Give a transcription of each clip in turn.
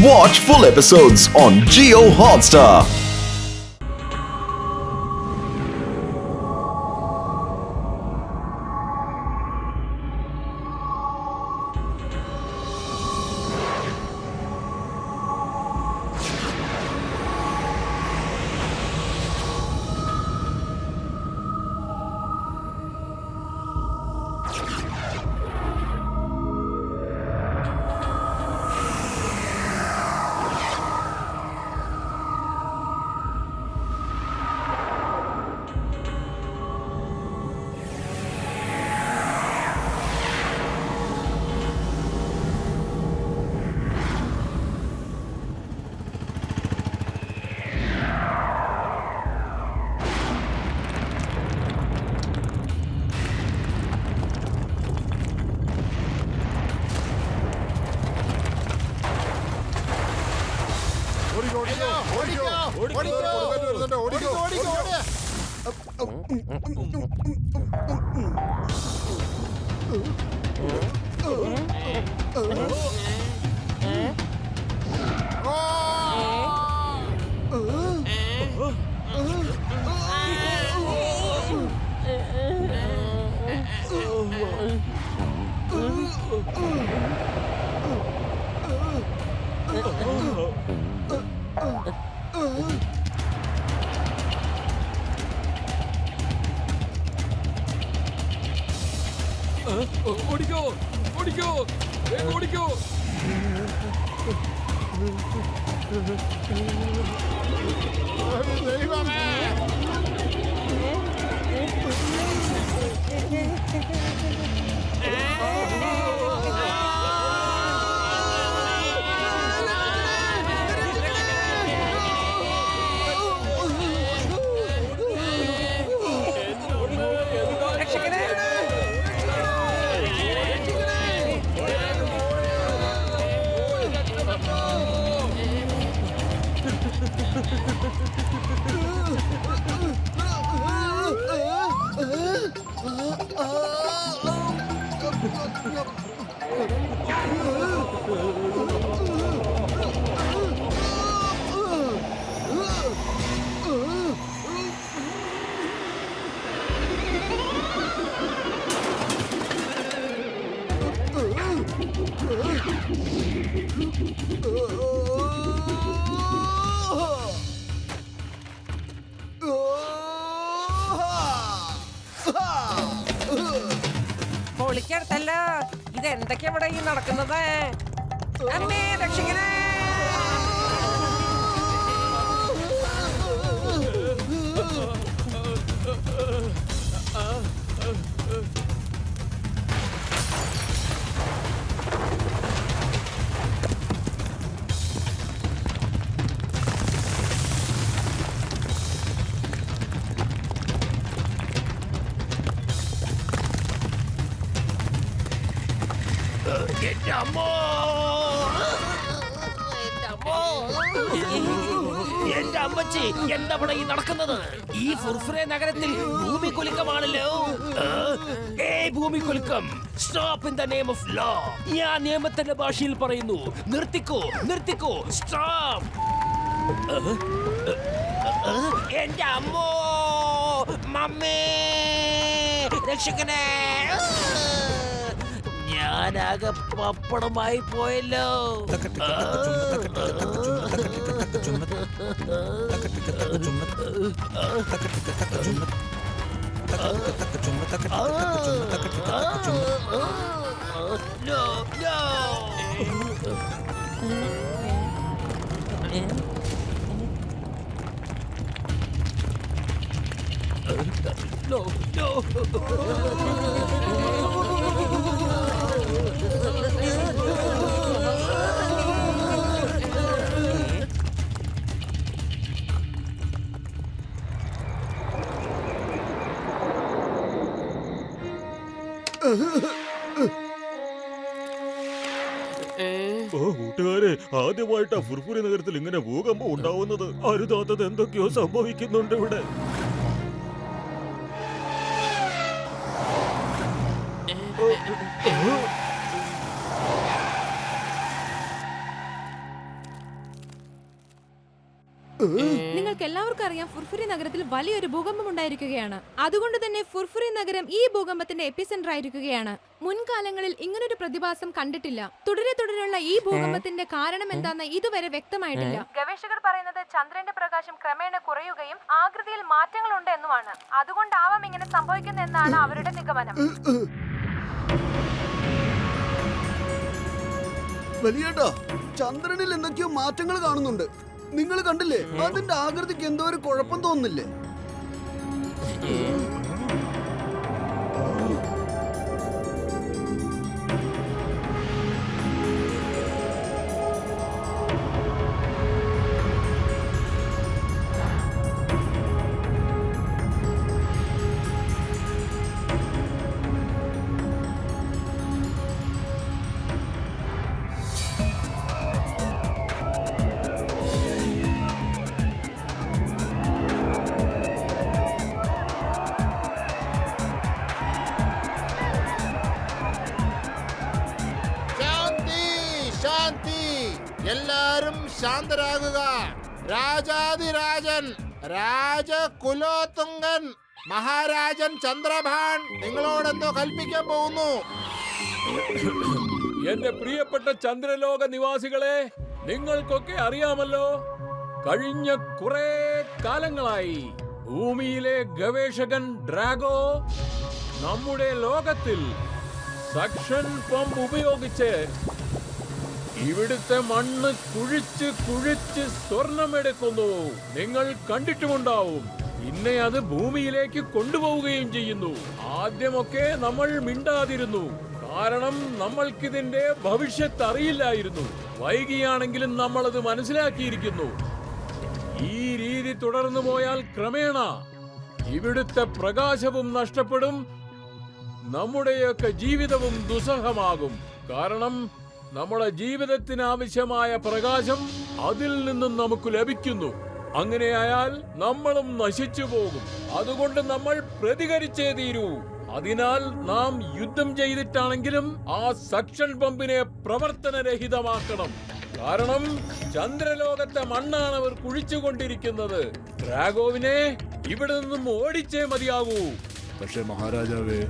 Watch full episodes on Jio Hotstar. ഓടിക്കോ ഓടിക്കോ വേഗം ഓടിക്കോ. പൊളിക്കടുത്തല്ലോ. ഇത് എന്തൊക്കെയാ ഇവിടെ ഈ നടക്കുന്നത്? അമ്മേ രക്ഷിക്കണേ. എന്റെ അമ്മച്ചി എന്താ ഇവിടെ ഈ നടക്കുന്നത്? ഈ ഫുർഫുറെ നഗരത്തിൽ ഭൂമികുലുക്കമാണല്ലോ. ഭൂമികുലുക്കം, stop in the name of law. ഞാൻ നിയമത്തിന്റെ ഭാഷയിൽ പറയുന്നു, നിർത്തിക്കോ നിർത്തിക്കോ, സ്റ്റോപ്പ്. എന്റെ അമ്മോ, മമ്മേ രക്ഷിക്കണേ. ഞാനാകെ പപ്പടമായി പോയല്ലോ. No, no. കൂട്ടുകാരെ, ആദ്യമായിട്ടാ ഫുർഫുരി നഗരത്തിൽ ഇങ്ങനെ ഭൂകമ്പം ഉണ്ടാവുന്നത്. അരുതാത്തത് എന്തൊക്കെയോ സംഭവിക്കുന്നുണ്ട് ഇവിടെ. നിങ്ങൾക്ക് എല്ലാവർക്കും അറിയാം ഫുർഫുരി നഗരത്തിൽ വലിയൊരു ഭൂകമ്പം ഉണ്ടായിരിക്കുകയാണ്. അതുകൊണ്ട് തന്നെ ഫുർഫുരി നഗരം ഈ ഭൂകമ്പത്തിന്റെ എപ്പിസെന്റർ ആയിരിക്കുകയാണ്. മുൻകാലങ്ങളിൽ ഇങ്ങനൊരു പ്രതിഭാസം കണ്ടിട്ടില്ല. തുടരെയുള്ള ഈ ഭൂകമ്പത്തിന്റെ കാരണം എന്താണെന്ന് ഇതുവരെ വ്യക്തമായിട്ടില്ല. ഗവേഷകർ പറയുന്നത് ചന്ദ്രന്റെ പ്രകാശം ക്രമേണ കുറയുകയും ആകൃതിയിൽ മാറ്റങ്ങളുണ്ട് എന്നുമാണ്. അതുകൊണ്ടാവാം ഇങ്ങനെ സംഭവിക്കുന്നതെന്നാണ് അവരുടെ നിഗമനം. വലിയേട്ടാ, ചന്ദ്രനിൽ എന്തൊക്കെയോ മാറ്റങ്ങൾ കാണുന്നുണ്ട്. നിങ്ങൾ കണ്ടില്ലേ? അതിന്റെ ആകൃതിക്ക് എന്തോ ഒരു കുഴപ്പം തോന്നുന്നില്ലേ? എല്ലാരും ശാന്തരാകുക. രാജാതിരാജൻ രാജകുലോത്തുംഗൻ മഹാരാജൻ ചന്ദ്രഭാൻ നിങ്ങളോടെന്തോ കൽപ്പിക്കാൻ പോകുന്നു. എന്റെ പ്രിയപ്പെട്ട ചന്ദ്രലോക നിവാസികളെ, നിങ്ങൾക്കൊക്കെ അറിയാമല്ലോ, കഴിഞ്ഞ കുറെ കാലങ്ങളായി ഭൂമിയിലെ ഗവേഷകൻ ഡ്രാഗോ നമ്മുടെ ലോകത്തിൽ സക്ഷൻ പമ്പ് ഉപയോഗിച്ച് ഇവിടുത്തെ മണ്ണ് കുഴിച്ച് സ്വർണമെടുക്കുന്നു. നിങ്ങൾ കണ്ടിട്ടുമുണ്ടാവും. പിന്നെ അത് ഭൂമിയിലേക്ക് കൊണ്ടുപോവുകയും ചെയ്യുന്നു. ആദ്യമൊക്കെ നമ്മൾ മിണ്ടാതിരുന്നു, കാരണം നമ്മൾക്കിതിന്റെ ഭവിഷ്യത്ത് അറിയില്ലായിരുന്നു. വൈകിയാണെങ്കിലും നമ്മളത് മനസ്സിലാക്കിയിരിക്കുന്നു. ഈ രീതി തുടർന്നു പോയാൽ ക്രമേണ ഇവിടുത്തെ പ്രകാശവും നഷ്ടപ്പെടും, നമ്മുടെയൊക്കെ ജീവിതവും ദുസ്സഹമാകും. കാരണം നമ്മുടെ ജീവിതത്തിന് ആവശ്യമായ പ്രകാശം അതിൽ നിന്നും നമുക്ക് ലഭിക്കുന്നു. അങ്ങനെയായാൽ നമ്മളും നശിച്ചു പോകും. അതുകൊണ്ട് നമ്മൾ പ്രതികരിച്ചേ തീരൂ. അതിനാൽ നാം യുദ്ധം ചെയ്തിട്ടാണെങ്കിലും ആ സക്ഷൻ പമ്പിനെ പ്രവർത്തനരഹിതമാക്കണം. കാരണം ചന്ദ്രലോകത്തെ മണ്ണാണ് അവർ കുഴിച്ചുകൊണ്ടിരിക്കുന്നത്. ഡ്രാഗോവിനെ ഇവിടെ നിന്നും ഓടിച്ചേ മതിയാകൂ. പക്ഷെ മഹാരാജാവേ,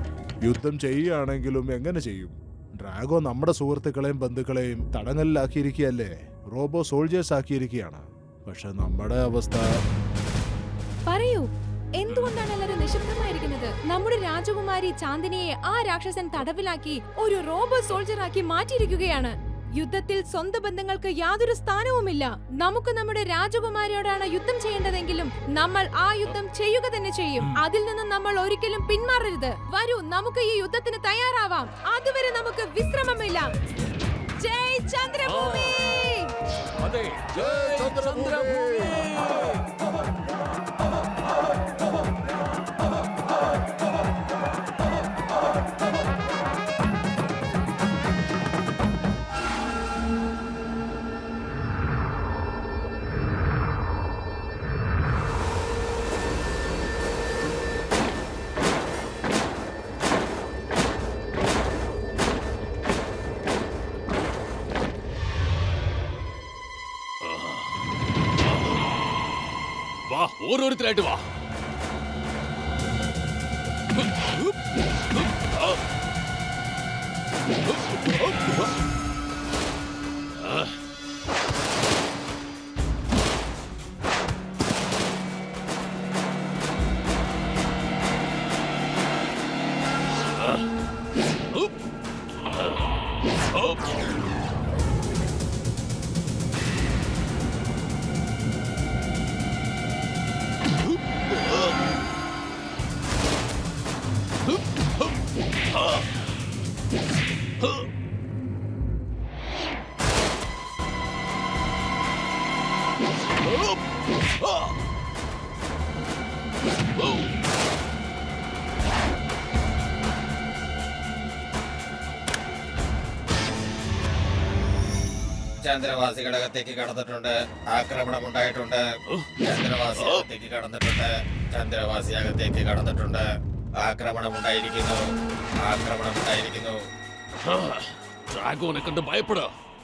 യുദ്ധം ചെയ്യുകയാണെങ്കിലും എങ്ങനെ ചെയ്യും? ഡ്രാഗോ നമ്മുടെ സുഹൃത്തുക്കളെയും ബന്ധുക്കളെയും തടങ്കലിലാക്കിയിരിക്കുകയല്ലേ, റോബോ സോൾജേഴ്സ് ആക്കിയിരിക്കുകയാണ്. പക്ഷെ നമ്മുടെ അവസ്ഥ പറയൂ, എന്തുകൊണ്ടാണ് എല്ലാവരും നിശബ്ദമായിരിക്കുന്നത്? നമ്മുടെ രാജകുമാരി ചാന്ദിനിയെ ആ രാക്ഷസൻ തടവിലാക്കി ഒരു റോബോ സോൾജർ ആക്കി മാറ്റിയിരിക്കുകയാണ്. യുദ്ധത്തിൽ സ്വന്തം ബന്ധങ്ങൾക്ക് യാതൊരു സ്ഥാനവുമില്ല. നമുക്ക് നമ്മുടെ രാജകുമാരിയോടാണ് യുദ്ധം ചെയ്യേണ്ടതെങ്കിലും നമ്മൾ ആ യുദ്ധം ചെയ്യുക തന്നെ ചെയ്യും. അതിൽ നിന്നും നമ്മൾ ഒരിക്കലും പിന്മാറരുത്. വരൂ, നമുക്ക് ഈ യുദ്ധത്തിന് തയ്യാറാവാം. അതുവരെ നമുക്ക് വിശ്രമമില്ല. ജയ് ചന്ദ്രഭൂമി! അതെ, ജയ് ചന്ദ്രഭൂമി! വാ, ഓരോരുത്തരായിട്ട് വാ. ചന്ദ്രവാസി ഘടകത്തേക്ക് കടന്നിട്ടുണ്ട്. ആക്രമണം ഉണ്ടായിട്ടുണ്ട്. ചന്ദ്രവാസി അകത്തേക്ക് കടന്നിട്ടുണ്ട്. ചന്ദ്രവാസി അകത്തേക്ക് കടന്നിട്ടുണ്ട്. ആക്രമണം ഉണ്ടായിരിക്കുന്നു. ആക്രമണം ഉണ്ടായിരിക്കുന്നു. ഡ്രാഗോനെ കണ്ട് ഭയപ്പെട,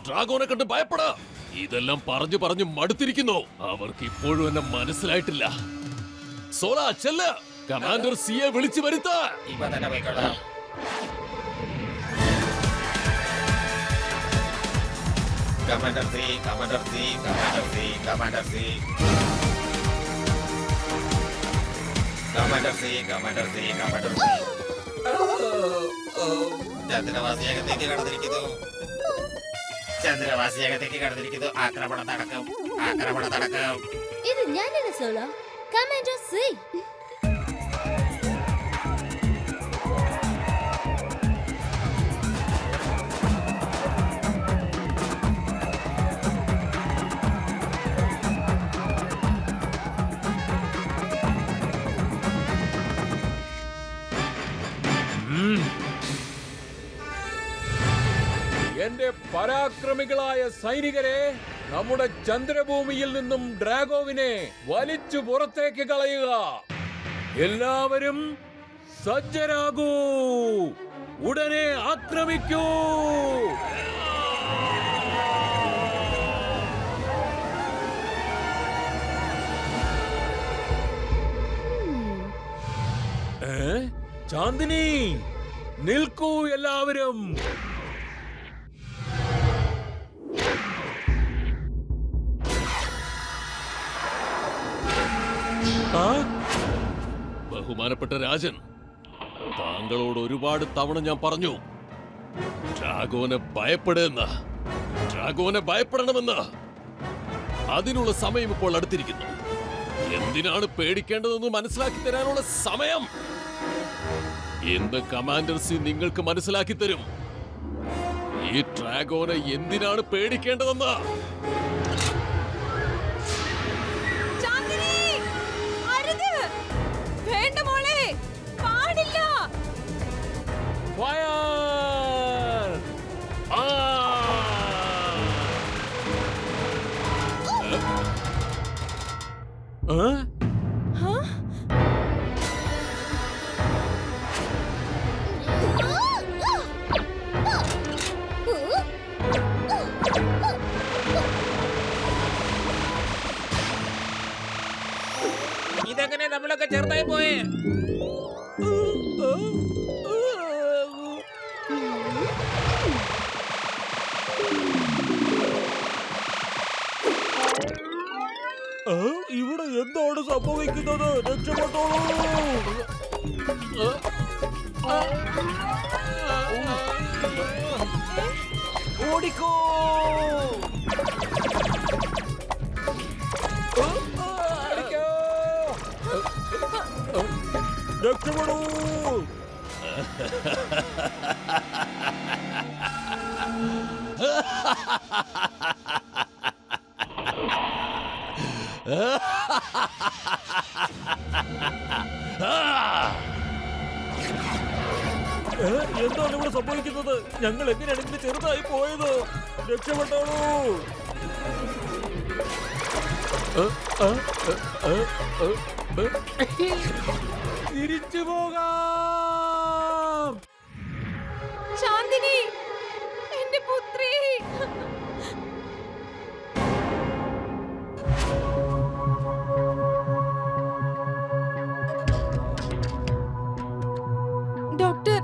ഡ്രാഗോനെ കണ്ട് ഭയപ്പെട. ഇതെല്ലാം പറഞ്ഞു പറഞ്ഞു മടുത്തിരിക്കുന്നു. അവർക്ക് ഇപ്പോഴും എന്നെ മനസ്സിലായിട്ടില്ല. സോള ചെല്ല, കമാൻഡർ സിയെ വിളിച്ചു വരുത്ത. ഇപ്പൊ തന്നെ പോയിക്കോളാം. Commander C, commander C, commander C, commander C, commander C, commander C, commander C. ചന്ദ്രവാസിയകത്തേക്ക് കടന്നിരിക്കുന്നു. ചന്ദ്രവാസിയകത്തേക്ക് കടന്നിരിക്കുന്നു. ആക്രമണം നടക്കും, ആക്രമണം നടക്കും. ഇത് ഞാനാണ് സോള, കമാൻഡർ സി. എന്റെ പരാക്രമികളായ സൈനികരെ, നമ്മുടെ ചന്ദ്രഭൂമിയിൽ നിന്നും ഡ്രാഗോവിനെ വലിച്ചു പുറത്തേക്ക് കളയുക. എല്ലാവരും സജ്ജരാകൂ, ഉടനെ ആക്രമിക്കൂ. ചാന്ദിനി, നിൽക്കൂ എല്ലാവരും. ബഹുമാനപ്പെട്ട രാജൻ, താങ്കളോട് ഒരുപാട് തവണ ഞാൻ പറഞ്ഞു, ഡ്രാഗോനെ ഭയപ്പെടുന്ന, ഡ്രാഗോനെ ഭയപ്പെടണമെന്ന്. അതിനുള്ള സമയം ഇപ്പോൾ അടുത്തിരിക്കുന്നു. എന്തിനാണ് പേടിക്കേണ്ടതെന്ന് മനസ്സിലാക്കി തരാനുള്ള സമയം ഇന്ന് കമാൻഡർ സി നിങ്ങൾക്ക് മനസ്സിലാക്കി തരും. ഈ ഡ്രാഗോനെ എന്തിനാണ് പേടിക്കേണ്ടതെന്ന്. വേണ്ട മോളെ, പാടില്ല. ഫയർ! ഇതെങ്ങനെ നമ്മളൊക്കെ ചെറുതായി പോയേ? ഇവിടെ എന്താണ് സംഭവിക്കുന്നത്? രക്ഷപ്പെട്ടോളൂ. ഓടിക്കോ. രക്ഷപ്പെടൂ. എന്താണ് ഇവിടെ സംഭവിക്കുന്നത്? ഞങ്ങൾ എങ്ങനെയാണ് ഇങ്ങനെ ചെറുതായി പോയത്? രക്ഷപ്പെട്ടോളൂ. തിരിച്ചു പോകാം. ശാന്തിനി, എന്റെ പുത്രി. ഡോക്ടർ,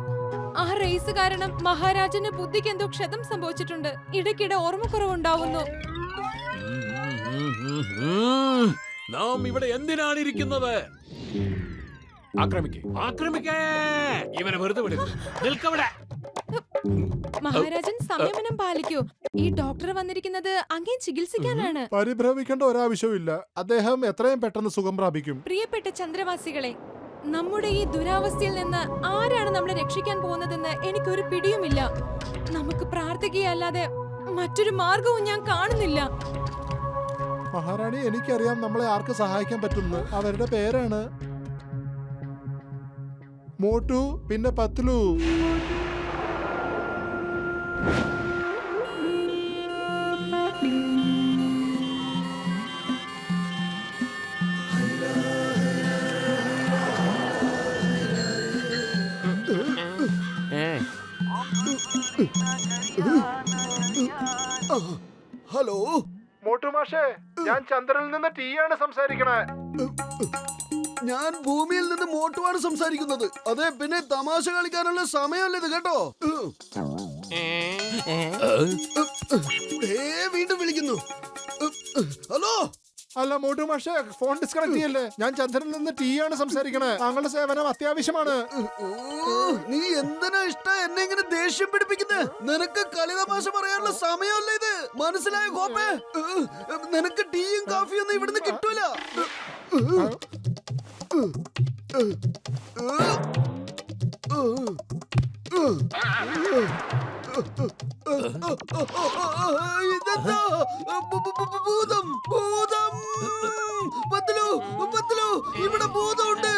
ആ റേസ് കാരണം മഹാരാജന് ബുദ്ധിക്ക് എന്തോ ക്ഷതം സംഭവിച്ചിട്ടുണ്ട്. ഇടയ്ക്കിടെ ഓർമ്മക്കുറവുണ്ടാവുന്നു. നാം ഇവിടെ എന്തിനാണ് ഇരിക്കുന്നത്? ആക്രമിക്കേ. ഇവനെ വെറുതെ വിടുക. നിൽക്കവിടെ. മഹാരാജൻ സംയമനം പാലിക്കൂ. ഈ ഡോക്ടർ വന്നിരിക്കുന്നത് അങ്ങേ ചികിത്സിക്കാനാണ്. പരിഭ്രമിക്കേണ്ട ഒരാവശ്യമില്ല. അദ്ദേഹം എത്രയും പെട്ടെന്ന് സുഖം പ്രാപിക്കും. പ്രിയപ്പെട്ട ചന്ദ്രവാസികളെ, നമ്മുടെ ഈ ദുരാവസ്ഥയിൽ നിന്ന് ആരാണ് നമ്മളെ രക്ഷിക്കാൻ പോകുന്നതെന്ന് എനിക്കൊരു പിടിയുമില്ല. നമുക്ക് പ്രാർത്ഥിക്കുകയല്ലാതെ മറ്റൊരു മാർഗവും ഞാൻ കാണുന്നില്ല. മഹാറാണി, എനിക്കറിയാം നമ്മളെ ആർക്ക് സഹായിക്കാൻ പറ്റുമെന്ന്. അവരുടെ പേരാണ് മോട്ടു, പിന്നെ പത്ലു. ഹലോ, മോട്ടു മാഷേ, ഞാൻ ചന്ദ്രനിൽ നിന്ന് ടീ ആണ് സംസാരിക്കണേ. ഞാൻ ഭൂമിയിൽ നിന്ന് മോട്ടുവാണ് സംസാരിക്കുന്നത്. അതെ, പിന്നെ തമാശ കളിക്കാനുള്ള സമയമല്ല ഇത് കേട്ടോ. വീണ്ടും വിളിക്കുന്നു. ഹലോ. അല്ല മോട്ടു മാഷേ, ഫോൺ ഡിസ്കണക്ട് ചെയ്യല്ലേ. ഞാൻ ചന്ദ്രനിൽ നിന്ന് ടീ ആണ് സംസാരിക്കണേ. താങ്കളുടെ സേവനം അത്യാവശ്യമാണ്. നീ എന്തിനാ എന്നെ ഇങ്ങനെ ദേഷ്യം പിടിപ്പിക്കുന്നത്? നിനക്ക് കളി തമാശ പറയാനുള്ള സമയമല്ല ഇത്, മനസ്സിലായ കോപ്പേ? നിനക്ക് ടീയും കാഫിയും ഒന്നും ഇവിടുന്ന് കിട്ടൂല. ഇതെന്താ? ഭൂതം, ഭൂതം! പത്ലു, പത്ലു, ഇവിടെ ഭൂതമുണ്ട്.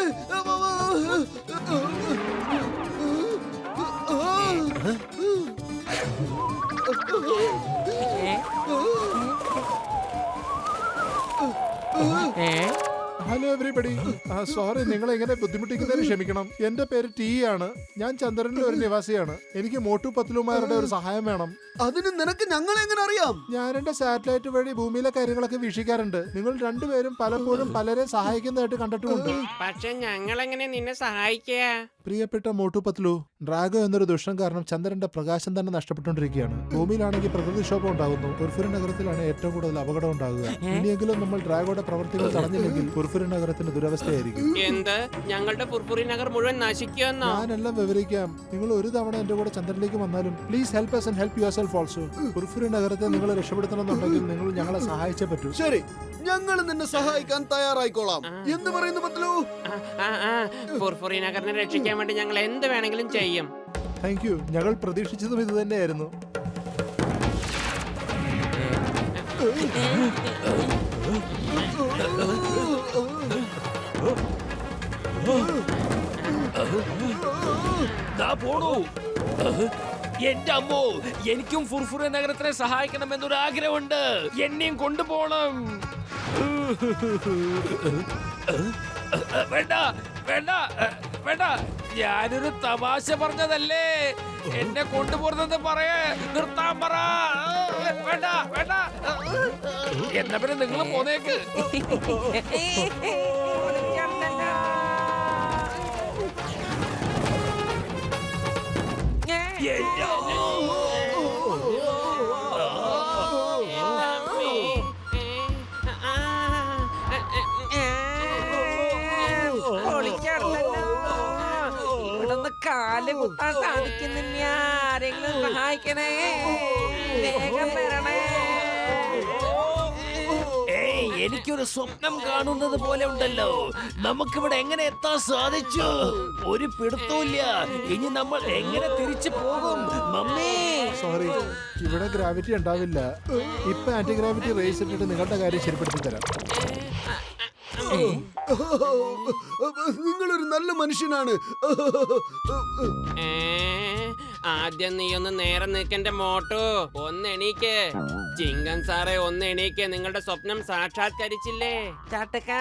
ഹലോ എവരിബഡി, സോറി നിങ്ങളെ എങ്ങനെ ബുദ്ധിമുട്ടിക്കുന്നതിന് ക്ഷമിക്കണം. എന്റെ പേര് ടി ആണ്. ഞാൻ ചന്ദ്രനിലെ ഒരു നിവാസിയാണ്. എനിക്ക് മോട്ടു പത്ലുമാരുടെ ഒരു സഹായം വേണം. അതിന് നിനക്ക് ഞങ്ങളെ എങ്ങനെ അറിയാം? ഞാൻ എന്റെ സാറ്റലൈറ്റ് വഴി ഭൂമിയിലെ കാര്യങ്ങളൊക്കെ വീക്ഷിക്കാറുണ്ട്. നിങ്ങൾ രണ്ടുപേരും പലപ്പോഴും പലരെ സഹായിക്കുന്നതായിട്ട് കണ്ടിട്ടുമുണ്ട്. പക്ഷെ ഞങ്ങൾ എങ്ങനെ നിന്നെ സഹായിക്കുക? പ്രിയപ്പെട്ട മോട്ടു പത്ലു, ഡ്രാഗോ എന്നൊരു ദുഷ്ടൻ കാരണം ചന്ദ്രന്റെ പ്രകാശം തന്നെ നഷ്ടപ്പെട്ടുകൊണ്ടിരിക്കുകയാണ്. ഭൂമിയിലാണെങ്കിൽ പ്രകൃതിക്ഷോഭം ഉണ്ടാകുന്നു. പുർഫുരി നഗരത്തിലാണ് ഏറ്റവും കൂടുതൽ അപകടം ഉണ്ടാകുക. ഇനിയെങ്കിലും നമ്മൾ ഡ്രാഗോയുടെ പ്രവർത്തികൾ തടഞ്ഞില്ലെങ്കിൽ പുർഫുരി നഗരത്തിന്റെ ദുരവസ്ഥയായിരിക്കും. എന്ത്? ഞങ്ങളുടെ പുർഫുരി നഗർ മുഴുവൻ നശിക്കുമെന്നോ? ഞാനെല്ലാം വിവരിക്കാം. നിങ്ങൾ ഒരു തവണ എന്റെ കൂടെ ചന്ദ്രനിലേക്ക് വന്നാലും please help us and help yourself also. പുർഫുരി നഗരത്തെ നിങ്ങൾ രക്ഷപ്പെടുത്തണമെന്നുണ്ടെങ്കിൽ നിങ്ങൾ ഞങ്ങളെ സഹായിച്ചേ പറ്റൂ. ശരി, ഞങ്ങൾ നിന്നെ സഹായിക്കാൻ തയ്യാറായിക്കോളാം. എന്ത് പറയുന്നു പത്ലു? പുർഫുറി നഗറിനെ രക്ഷിക്കാൻ വേണ്ടി ഞങ്ങൾ എന്ത് വേണമെങ്കിലും ചെയ്യും. Thank you. ഞങ്ങൾ പ്രതീക്ഷിച്ചതും ഇത് തന്നെയായിരുന്നു. എന്റെ അമ്മോ, എനിക്കും ഫുർഫുര നഗരത്തിനെ സഹായിക്കണമെന്നൊരു ആഗ്രഹമുണ്ട്. എന്നെയും കൊണ്ടുപോകണം. വേണ്ട വേണ്ട വേണ്ട, ഞാനൊരു തമാശ പറഞ്ഞതല്ലേ. എന്നെ കൊണ്ടുപോകുന്നത് പറയേ, നിർത്താൻ പറ. വേണ്ട വേണ്ട, എന്നാ പിന്നെ നിങ്ങൾ പോന്നേക്ക്. ഇവിടുന്ന് കാല് കുത്താൻ സാധിക്കുന്നില്ല. ആരെങ്കിലും സഹായിക്കണേ, വേഗം വരണേ. എനിക്കൊരു സ്വപ്നം കാണുന്നത് പോലെ ഉണ്ടല്ലോ. നമുക്കിവിടെ എങ്ങനെ എത്താൻ സാധിച്ചു? ഒരു പിടുത്തമില്ല. ഇനി നമ്മൾ എങ്ങനെ തിരിച്ചു പോകും മമ്മി? സോറി, ഇവിടെ ഗ്രാവിറ്റി ഉണ്ടാവില്ല. ഇപ്പൊ ആന്റി ഗ്രാവിറ്റി റേസ് ഇട്ടിട്ട് നിങ്ങളുടെ കാര്യം ശരിപ്പെടുത്തി തരാം. നിങ്ങളൊരു നല്ല മനുഷ്യനാണ്. ആദ്യം നീ ഒന്ന് നേരെ നിൽക്കന്റെ മോട്ടു. ഒന്ന് എണീക്ക് ചിങ്കൻ സാറേ, ഒന്ന് എണീക്ക്. നിങ്ങളുടെ സ്വപ്നം സാക്ഷാത്കരിച്ചില്ലേ? ചാട്ടക്ക,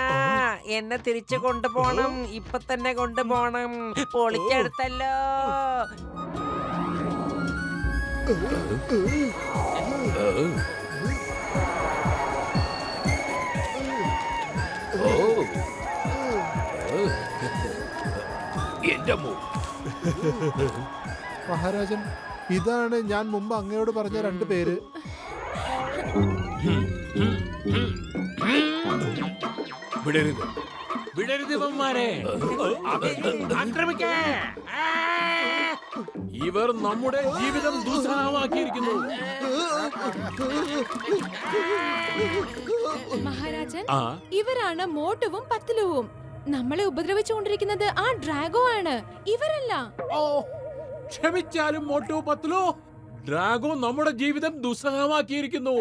എന്നെ തിരിച്ചു കൊണ്ടുപോണം. ഇപ്പൊ തന്നെ കൊണ്ടുപോണം. പൊളിച്ചെടുത്തല്ലോ. മഹാരാജൻ, ഇതാണ് ഞാൻ മുമ്പ് അങ്ങയോട് പറഞ്ഞ രണ്ട് പേര്. വിടരുത്, വിടരുത് ഇവന്മാരെ. ഇവർ നമ്മുടെ ജീവിതം ദുസ്സഹമാക്കിയിരിക്കുന്നു. മഹാരാജൻ, ഇവരാണ് മോട്ടുവും പത്ലുവും. നമ്മളെ ഉപദ്രവിച്ചുകൊണ്ടിരിക്കുന്നത് ആ ഡ്രാഗോ ആണ്, ഇവരല്ല. ഓ, ക്ഷമിച്ചാലും മോട്ടു പത്ലു, ഡ്രാഗോ നമ്മുടെ ജീവിതം ദുസ്സഹമാക്കിയിരിക്കുന്നു.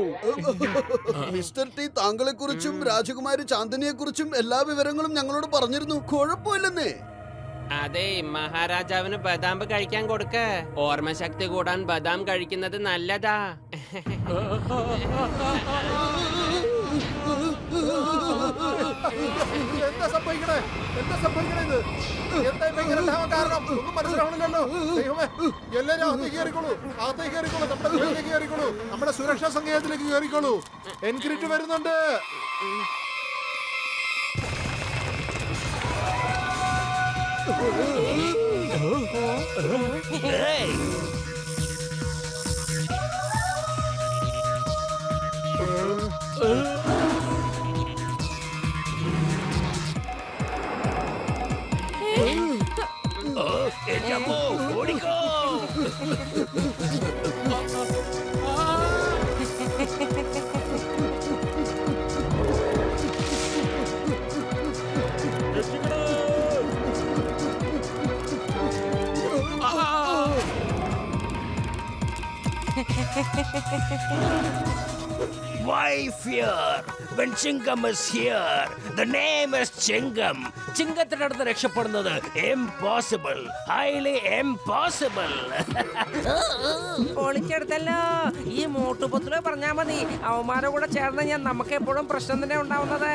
മിസ്റ്റർ ടി, താങ്കളെ കുറിച്ചും രാജകുമാരി ചാന്ദിനിയെ കുറിച്ചും എല്ലാ വിവരങ്ങളും ഞങ്ങളോട് പറഞ്ഞിരുന്നു. കുഴപ്പമില്ലെന്നേ. അതെ, മഹാരാജാവിന് ബദാം കഴിക്കാൻ കൊടുക്ക. ഓർമ്മശക്തി കൂടാൻ ബദാം കഴിക്കുന്നത് നല്ലതാ. എന്താ സംഭവിക്കണേ? എന്താ സംഭവിക്കണേ ഇത്? എന്താ ഇങ്ങനെ ഉണ്ടാവാൻ കാരണം? ഒന്നും മനസ്സിലാവണില്ലല്ലോ. ദൈവമേ, എല്ലാരും അകത്തേക്ക് കയറിക്കോളൂ, അകത്തേക്ക് കയറിക്കോളൂ, നമ്മുടെ വീട്ടിലേക്ക് കയറിക്കോളൂ, നമ്മുടെ സുരക്ഷാ സങ്കേതത്തിലേക്ക് കയറിക്കോളൂ. എൻക്രിറ്റ് വരുന്നുണ്ട്. എന്റെ അമ്മോ, ഓടിക്കോ. Why fear when Chingam is here? The name is Chingam. ചിങ്കത്തിന്റെ അടുത്ത് രക്ഷപ്പെടുന്നത് impossible, highly impossible. പൊളിച്ചെടുത്തല്ലോ. ഈ മോട്ടുപുത്തില് പറഞ്ഞാ മതി, അവന്മാരെ കൂടെ ചേർന്ന് ഞാൻ നമുക്ക് എപ്പോഴും പ്രശ്നം തന്നെ ഉണ്ടാവുന്നത്.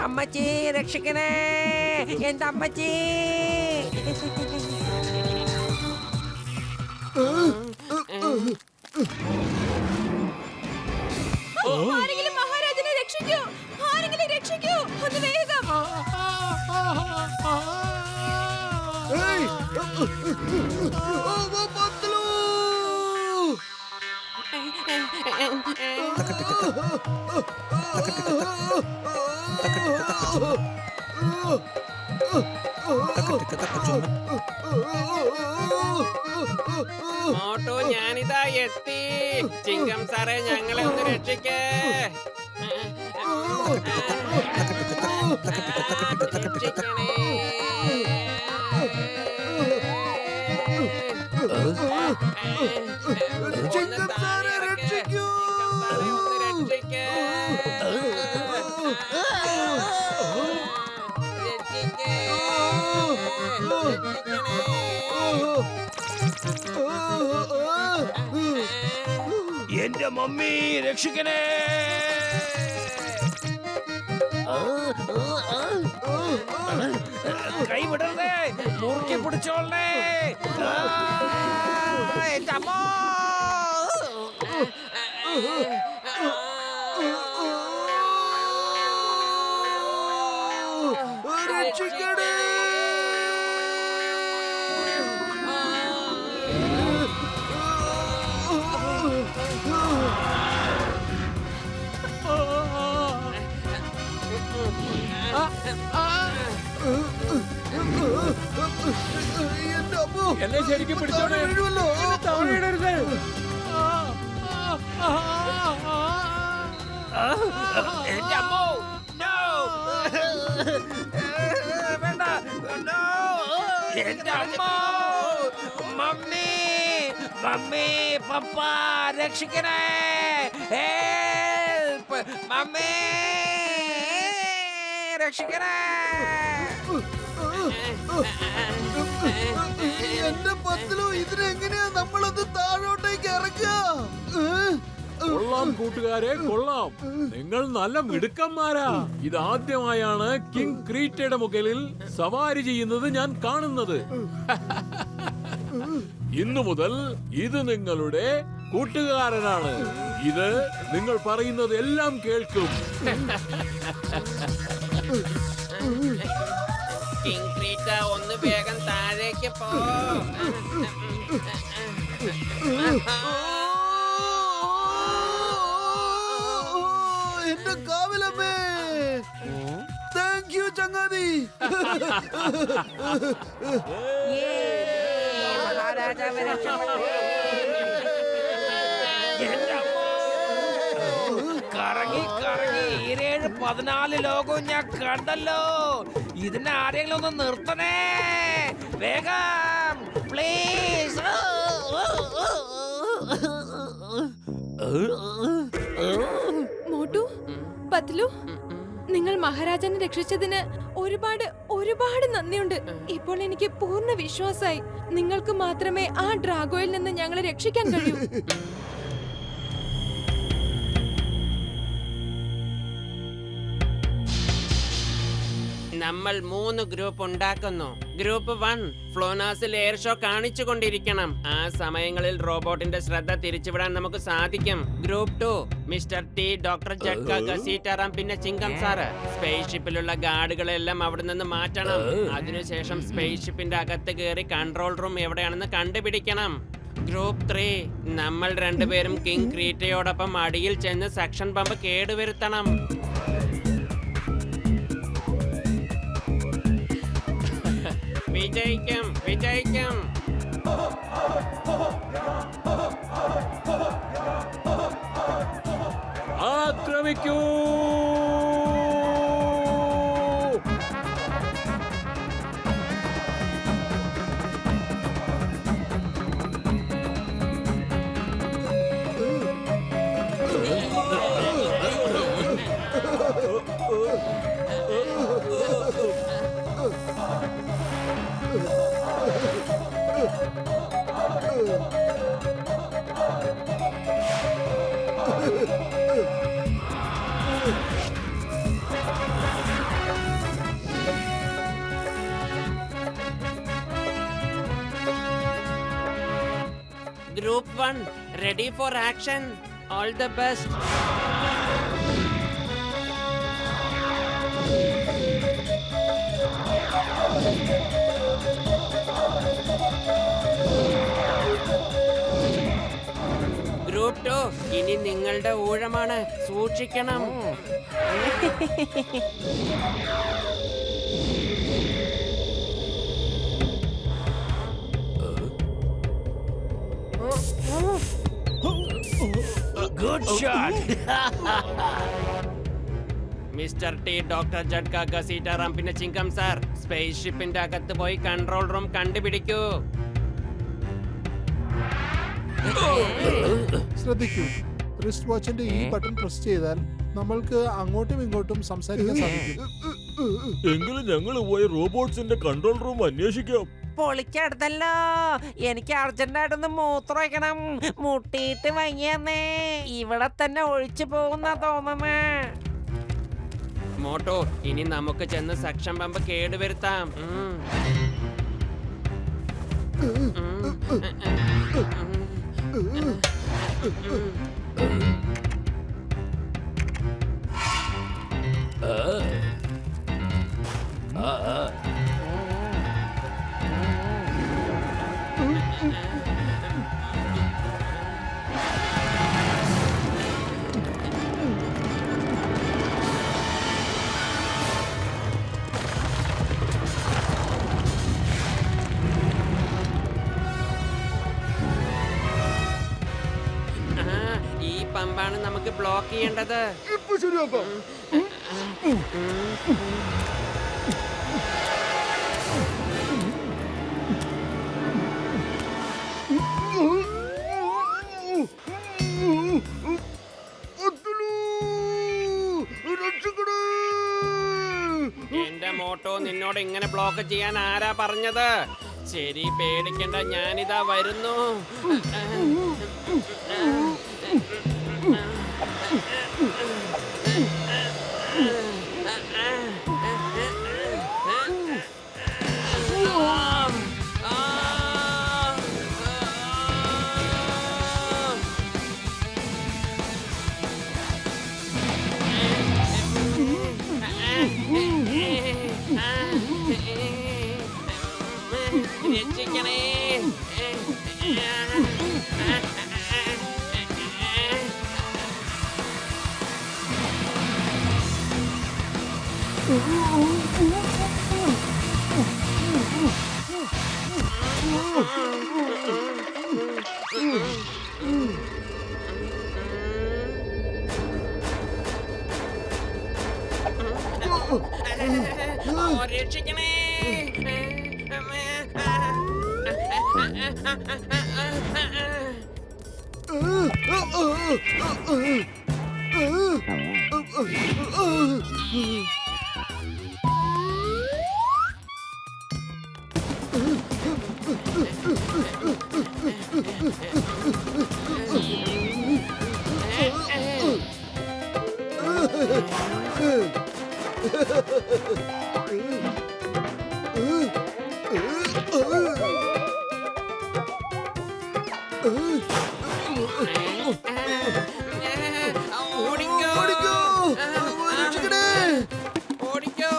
അമ്മച്ചി രക്ഷിക്കണേ, എന്റെ അമ്മച്ചി. ആരെങ്കിലും മഹാരാജനെ രക്ഷിക്കൂ, ആരെങ്കിലും രക്ഷിക്കൂ, ഒന്ന് വേഗം. ഏയ്! പത്ലു! മോട്ടോ, ഞാനിതാ എത്തി. ചിങ്കം സാറേ, ഞങ്ങളെ ഒന്ന് രക്ഷിക്കേ. രക്ഷിക്കണേ. ചിങ്കം സാറെ രക്ഷിക്കൂ! ഒന്ന് രക്ഷിക്കേ. രക്ഷിക്കേ. എന്റെ മമ്മി രക്ഷിക്കണേ. കൈ വിടരുതേ, മുറുക്കി പിടിച്ചോളേ. എന്റെ അമ്മോ. രക്ഷിക്കണേ! എന്റെ അമ്മോ! എന്നെ ശരിക്കും പിടിച്ചോളൂ. വീഴുമല്ലോ. എന്റെ അമ്മോ. No. വേണ്ട. No. എന്റെ അമ്മോ. മമ്മി, മമ്മി, പപ്പ രക്ഷിക്കണേ. ഹെൽപ്പ്, മമ്മി രക്ഷിക്കണേ. എന്റെ പത്ലു, ഇതിനെങ്ങനെയാ നമ്മളത് താഴോട്ടേക്ക് ഇറക്കുക? കൊള്ളാം കൂട്ടുകാരെ, കൊള്ളാം. നിങ്ങൾ നല്ല മിടുക്കന്മാരാ. ഇതാദ്യമായാണ് കിങ് ക്രീറ്റയുടെ മുകളിൽ സവാരി ചെയ്യുന്നത് ഞാൻ കാണുന്നത്. ഇന്നു മുതൽ ഇത് നിങ്ങളുടെ കൂട്ടുകാരനാണ്. ഇത് നിങ്ങൾ പറയുന്നത് എല്ലാം കേൾക്കും. കിങ് ക്രീറ്റ, ഒന്ന് വേഗം താഴേക്ക് പോ. എന്റെ കാവിലമ്മേ, താങ്ക് യു ചങ്ങാതി. മഹാരാജാവ് രക്ഷപ്പെട്ടു. എന്റെ അമ്മോ. കറങ്ങി കറങ്ങി 14 ലോകവും ഞാൻ കണ്ടല്ലോ. ഇതിനെ ആരെങ്കിലും ഒന്ന് നിർത്തണേ, വേഗം പ്ലീസ്. മോട്ടു, പത്ലു, നിങ്ങൾ മഹാരാജനെ രക്ഷിച്ചതിന് ഒരുപാട് ഒരുപാട് നന്ദിയുണ്ട്. ഇപ്പോൾ എനിക്ക് പൂർണ്ണ വിശ്വാസമായി. നിങ്ങൾക്ക് മാത്രമേ ആ ഡ്രാഗോയിൽ നിന്ന് ഞങ്ങളെ രക്ഷിക്കാൻ കഴിയൂ. നമ്മൾ 3 ഗ്രൂപ്പ് ഉണ്ടാക്കുന്നു. ഗ്രൂപ്പ് 1 ഫ്ലോനാസിൽ എയർ ഷോ കാണിച്ചുകൊണ്ടിരിക്കണം. ആ സമയങ്ങളിൽ റോബോട്ടിന്റെ ശ്രദ്ധ തിരിച്ചുവിടാൻ നമുക്ക് സാധിക്കും. Group 2 mister T, doctor Jhatka, Sitaram, പിന്നെ ചിങ്കം സാറ്. സ്പേസ് ഷിപ്പിലുള്ള ഗാർഡുകളെല്ലാം അവിടെ നിന്ന് മാറ്റണം. അതിനുശേഷം സ്പേസ് ഷിപ്പിന്റെ അകത്ത് കയറി കൺട്രോൾ റൂം എവിടെയാണെന്ന് കണ്ടുപിടിക്കണം. ഗ്രൂപ്പ് 3 നമ്മൾ രണ്ടുപേരും കിങ് ക്രീറ്റയോടൊപ്പം അടിയിൽ ചെന്ന് സക്ഷൻ പമ്പ് കേടുവരുത്തണം. വിജയിക്കും, വിജയിക്കും. ആക്രമിക്കൂ. Group 1 ready for action. All the best. Group 2 ഇനി നിങ്ങളുടെ ഊഴമാണ്, സൂക്ഷിക്കണം. Good shot. Mister T, doctor Jhatka, Sitaram, പിന്നെ ചിങ്കം സാർ, സ്പേസ് ഷിപ്പിന്റെ അകത്ത് പോയി കൺട്രോൾ റൂം കണ്ടുപിടിക്കൂ. ശ്രദ്ധിക്കൂ, റിസ്റ്റ് വാച്ചിന്റെ ഈ ബട്ടൺ പ്രസ് ചെയ്താൽ നമ്മൾക്ക് അങ്ങോട്ടും ഇങ്ങോട്ടും സംസാരിക്കാൻ സാധിക്കും. എങ്കിലും ഞങ്ങൾ പോയി റോബോട്ട്സിന്റെ കൺട്രോൾ റൂം അന്വേഷിക്കാം. പൊളിക്കടുത്തല്ലോ. എനിക്ക് അർജന്റായിട്ടൊന്ന് മൂത്രം വയ്ക്കണം. മുട്ടിയിട്ട് വയ്യന്നേ. ഇവിടെ തന്നെ ഒഴിച്ചു പോകുന്ന തോന്നുന്നേ. മോട്ടോ, ഇനി നമുക്ക് ചെന്ന് സക്ഷൻ പമ്പ് കേടുവരുത്താം. ഈ പമ്പാണ് നമുക്ക് ബ്ലോക്ക് ചെയ്യേണ്ടത്. ഇപ്പൊ ശരിയാക്കാം. എന്റെ മോട്ടോ, നിന്നോട് ഇങ്ങനെ ബ്ലോക്ക് ചെയ്യാൻ ആരാ പറഞ്ഞത്? ശരി, പേടിക്കണ്ട, ഞാനിതാ വരുന്നു. രക്ഷിക്കണേ. രക്ഷിക്കണേ. ഓടിക്കോ ഓടിക്കോ, രക്ഷിക്കണേ. ഓടിക്കോ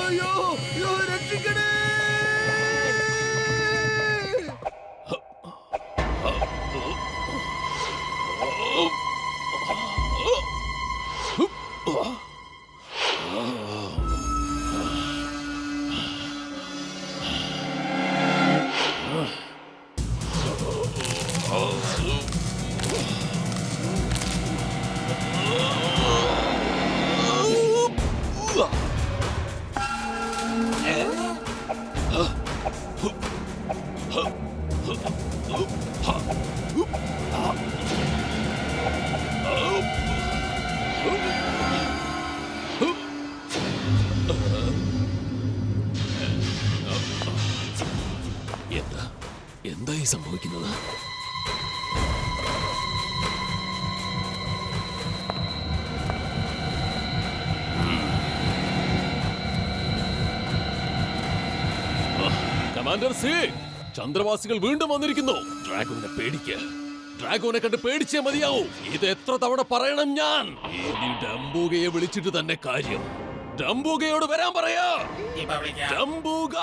അയ്യോ, അയ്യോ, രക്ഷിക്കണേ. എന്തായി സംഭവിക്കുന്നത്? കമാൻഡർ സി, ചന്ദ്രവാസികൾ വീണ്ടും വന്നിരിക്കുന്നു. ഡ്രാഗോനെ പേടിക്ക്. ഡ്രാഗോനെ കണ്ട് പേടിച്ചേ മതിയാവൂ. ഇത് എത്ര തവണ പറയണം ഞാൻ? ഇനി ഡംബൂഗയെ വിളിച്ചിട്ട് തന്നെ കാര്യം. ഡംബൂഗയോട് വരാൻ പറയാ. ഡംബൂഗ!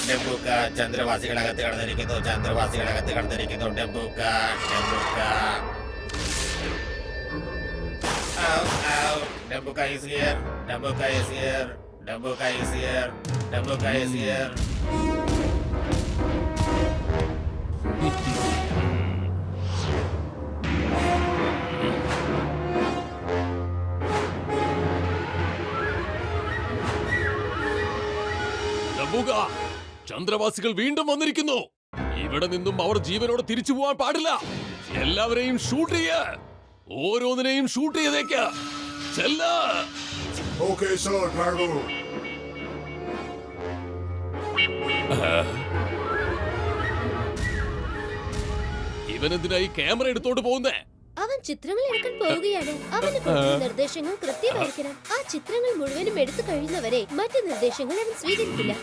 ഡംബൂക്ക, ചന്ദ്രവാസികളകത്ത് കടന്നിരിക്കുന്നു. ചന്ദ്രവാസികളകത്ത് കടന്നിരിക്കുന്നു. ഡംബൂക്ക, ഡംബൂക്ക. Dambuka is here. Dambuka is here. Dambuka is here. Dambuka is here. ഡംബൂക, ചന്ദ്രവാസികൾ വീണ്ടും വന്നിരിക്കുന്നു. ഇവിടെ നിന്നും അവർ ജീവനോടെ തിരിച്ചു പോവാൻ പാടില്ല. എല്ലാവരെയും ഷൂട്ട് ചെയ്യ. ഓരോന്നിനെയും ഷൂട്ട് ചെയ്തേക്ക. ചെല്ല. Okay, sir, Drago. ഇവനെന്തിനായി ക്യാമറ എടുത്തോണ്ട് പോകുന്നേ? അവൻ ചിത്രങ്ങൾ എടുക്കാൻ പോവുകയാണ്. അവന് കൊടുത്ത നിർദ്ദേശങ്ങൾ കൃത്യമായിരിക്കണം. ആ ചിത്രങ്ങൾ മുഴുവനും എടുത്തു കഴിയുന്നവരെ മറ്റു നിർദ്ദേശങ്ങൾ അവൻ സ്വീകരിക്കില്ല.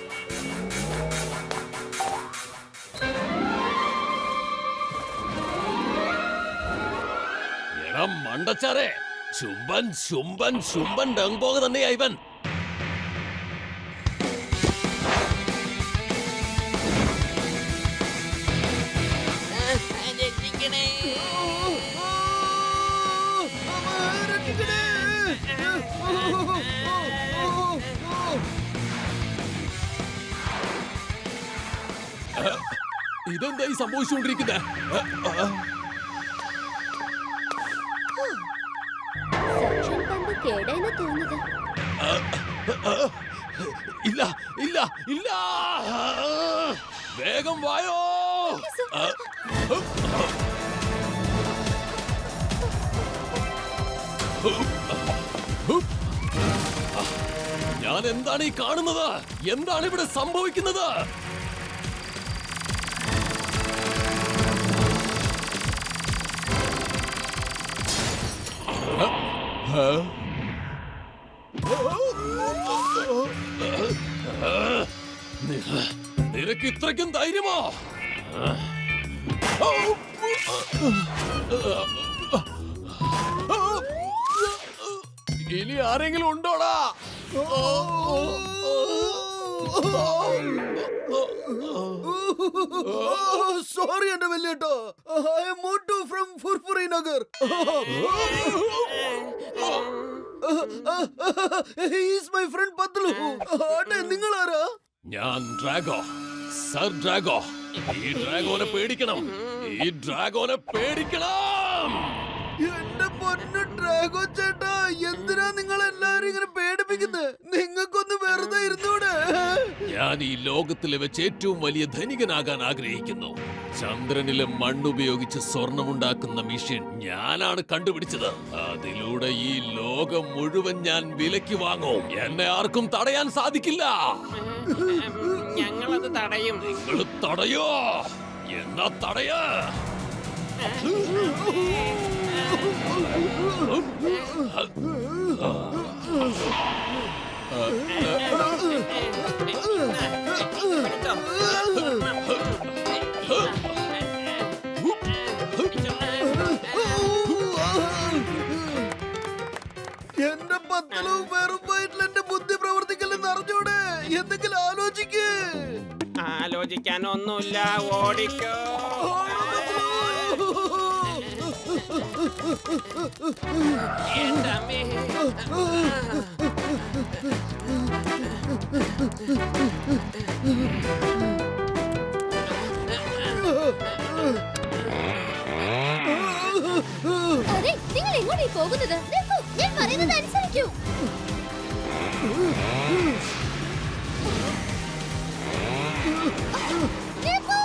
എടാ മണ്ടച്ചാരെ, ചുംബൻ ചുംബൻ ചുംബൻ ഡംബോക തന്നെയാ ഇവൻ. രക്ഷിക്കണേ. ഇതെന്തായി സംഭവിച്ചുകൊണ്ടിരിക്കുന്നത്? സക്ഷൻ പമ്പ് കേടായെന്ന് തോന്നുന്നത്. ഇല്ല ഇല്ല ഇല്ല, വേഗം വായോ. ഞാൻ എന്താണ് ഈ കാണുന്നത്? എന്താണ് ഇവിടെ സംഭവിക്കുന്നത്? നിനക്ക് ഇത്രയ്ക്കും ധൈര്യമോ? ഇനി ആരെങ്കിലും ഉണ്ടോടാ? സോറി എന്റെ വലിയേട്ടോ. I am Motu from Furfuri Nagar. He is my friend Patlu. നിങ്ങൾ ആരാ? ഞാൻ ഡ്രാഗോ, സർ ഡ്രാഗോ. ഈ ഡ്രാഗോനെ പേടിക്കണം, ഈ ഡ്രാഗോനെ പേടിക്കണം. എന്റെ പൊന്നു ഡ്രാഗോ ചേട്ടാ, എന്തിനാ നിങ്ങൾ എല്ലാരും ഇങ്ങനെ പേടിപ്പിക്കുന്നത്? നിങ്ങൾക്കൊന്ന് വെറുതെ ഇരുന്നൂടെ? ഞാൻ ഈ ലോകത്തിലെ വെച്ച് ഏറ്റവും വലിയ ധനികനാകാൻ ആഗ്രഹിക്കുന്നു. ചന്ദ്രനിലെ മണ്ണുപയോഗിച്ച് സ്വർണമുണ്ടാക്കുന്ന മെഷീൻ ഞാനാണ് കണ്ടുപിടിച്ചത്. അതിലൂടെ ഈ ലോകം മുഴുവൻ ഞാൻ വിലയ്ക്ക് വാങ്ങും. എന്നെ ആർക്കും തടയാൻ സാധിക്കില്ല. ഞങ്ങളത് തടയും. നിങ്ങൾ തടയോ? എന്നാ തടയാ. എന്റെ പത്തലവും വെറും വയറ്റിൽ എന്റെ ബുദ്ധി പ്രവർത്തിക്കലെന്ന് അറിഞ്ഞൂടെ? എന്തെങ്കിലും ആലോചിക്ക്. ആലോചിക്കാനൊന്നുമില്ല, ഓടിക്കോ. എന്റെ അമ്മേ. അതെ, നിങ്ങൾ എങ്ങോട്ടേ പോകുന്നത്? നിൽക്കൂ, ഞാൻ പറയുന്നത് അനുസരിക്കൂ. നിൽക്കൂ.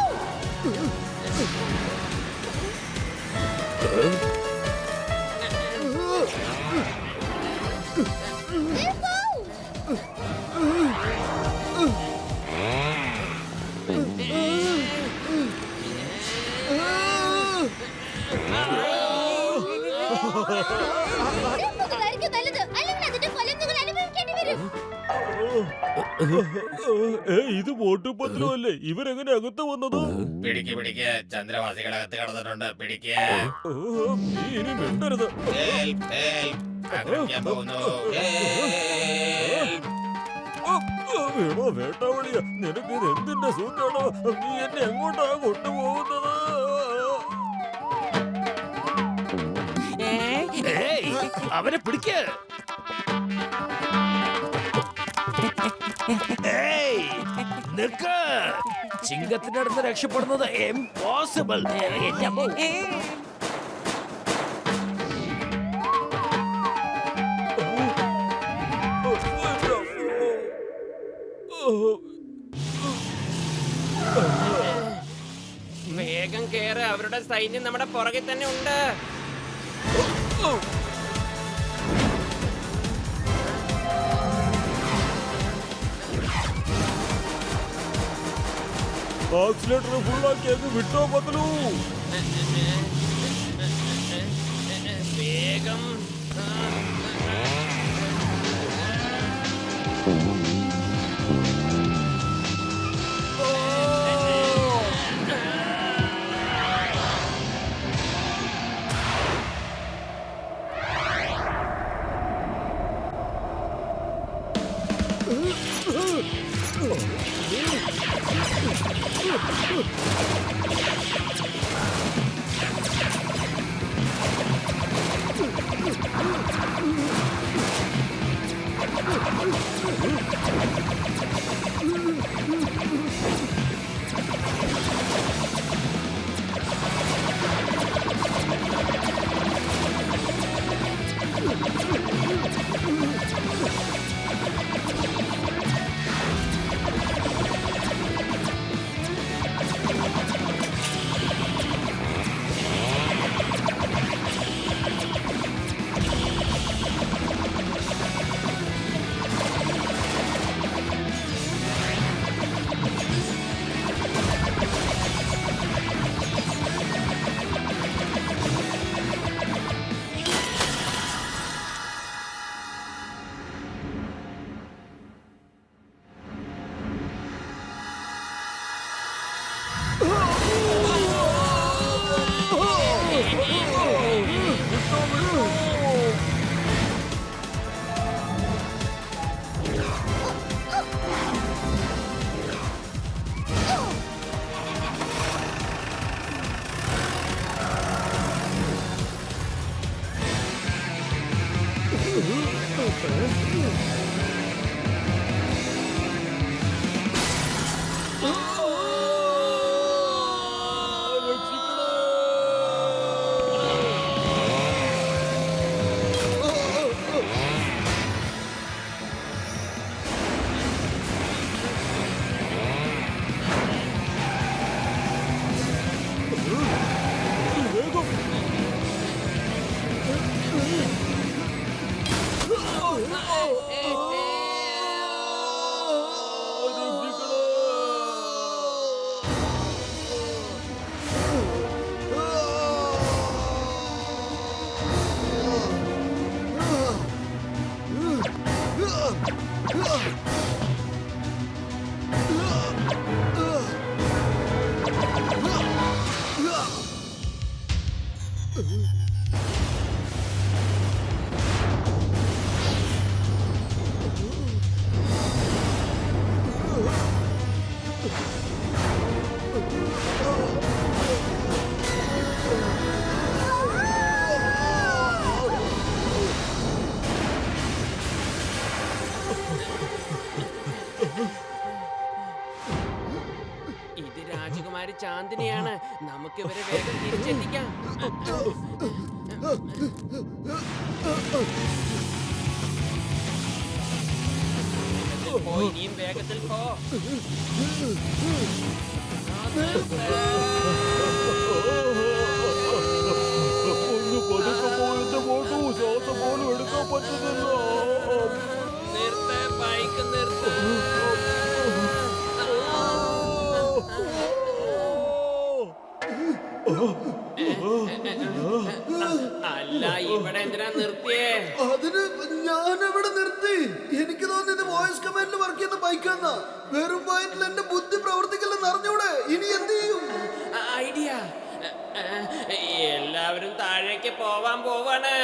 നിൽക്കുന്നതായിരിക്കും നല്ലത്, അല്ലെങ്കിൽ അതിന്റെ ഫലം നിങ്ങൾ അനുഭവിക്കേണ്ടി വരും. ഇത് മോട്ടുപത്ലു അല്ലേ? ഇവരെങ്ങനെ അകത്ത് വന്നത്? പിടിക്ക് പിടിക്ക്, ചന്ദ്രവാസികളകത്ത് കടന്നിട്ടുണ്ട്. പിടിക്ക്. നീ ഇനി മിണ്ടരുത്. Help, help. ആക്രമിക്കാൻ പോകുന്നു. ഹെൽപ്പ്. എടോ വേട്ടാവളിയ, നിനക്ക് ഇത് എന്തിന്റെ സൂറ്റാണോ? നീ എന്നെ എങ്ങോട്ടാ കൊണ്ടുപോകുന്നത്? അവനെ പിടിക്ക്. നിക്ക്. ചിങ്കത്തിന്റെ അടുത്ത് രക്ഷപ്പെടുന്നത് ഇംപോസിബിൾ. വേഗം കേറ്, അവരുടെ സൈന്യം നമ്മുടെ പുറകിൽ തന്നെ ഉണ്ട്. ആക്സിലേറ്റർ ഫുള്ളാക്കി അങ്ങ് വിട്ടോ പത്ലു. വേഗം. ഇത് രാജകുമാരി ചാന്ദിനിയാണ്. നമുക്ക് ഇവരെ വേഗം തിരിച്ചെത്തിക്കാം. പോ, ഇനിയും വേഗത്തിൽ പോ. ഒന്ന് പതുക്കെ പോയിട്ട് മോട്ടു ശ്വാസം പോലും എടുക്കാൻ പറ്റുന്നില്ല. നിർത്ത്, ബൈക്ക് നിർത്ത്. അല്ല, ഇവിടെ എന്തിനാ നിർത്തിയേ? അതിന് ഞാനെവിടെ നിർത്തി? എനിക്ക് തോന്നിയത് വോയിസ് കമാൻഡിൽ വർക്ക് ചെയ്യുന്ന ബൈക്കാന്ന. വെറും പോയിന്റിൽ എന്റെ ബുദ്ധി പ്രവർത്തിക്കില്ലെന്ന് അറിഞ്ഞൂടെ? ഇനി എന്ത് ചെയ്യും? ഐഡിയ. എല്ലാവരും താഴേക്ക് പോവാൻ പോവാണ്.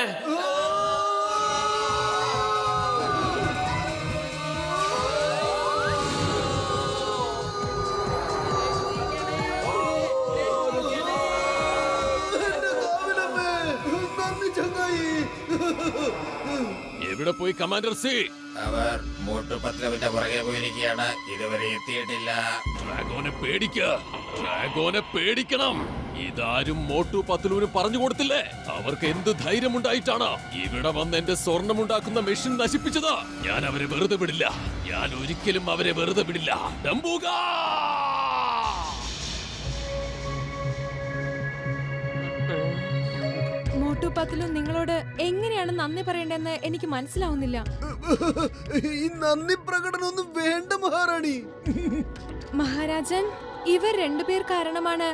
എവിടെ പോയി കമാൻഡർ സി? അവർ മോട്ടു പത്ലുവിന്റെ പുറകെ പോയിരിക്കുകയാണ്. ഇതുവരെ എത്തിയിട്ടില്ല. ഡ്രാഗോനെ ഡ്രാഗോനെ പേടിക്കണം. ഇതാരും മോട്ടു പത്ലുവിന് പറഞ്ഞു കൊടുത്തില്ലേ? അവർക്ക് എന്ത് ധൈര്യമുണ്ടായിട്ടാണ് ഇവിടെ വന്ന് എന്റെ സ്വർണമുണ്ടാക്കുന്ന മെഷീൻ നശിപ്പിച്ചത്? ഞാൻ അവരെ വെറുതെ വിടില്ല. ഞാൻ ഒരിക്കലും അവരെ വെറുതെ വിടില്ല. ഡംബൂഗാ! മോട്ടു പത്ലു നിങ്ങളോട് എങ്ങനെയാണ് നന്ദി പറയേണ്ടതെന്ന് എനിക്ക് മനസ്സിലാവുന്നില്ല. ഈ നന്ദി പ്രകടനമൊന്നും വേണ്ട മഹാറാണി. മഹാരാജൻ, ഇവർ രണ്ടുപേർ കാരണമാണ്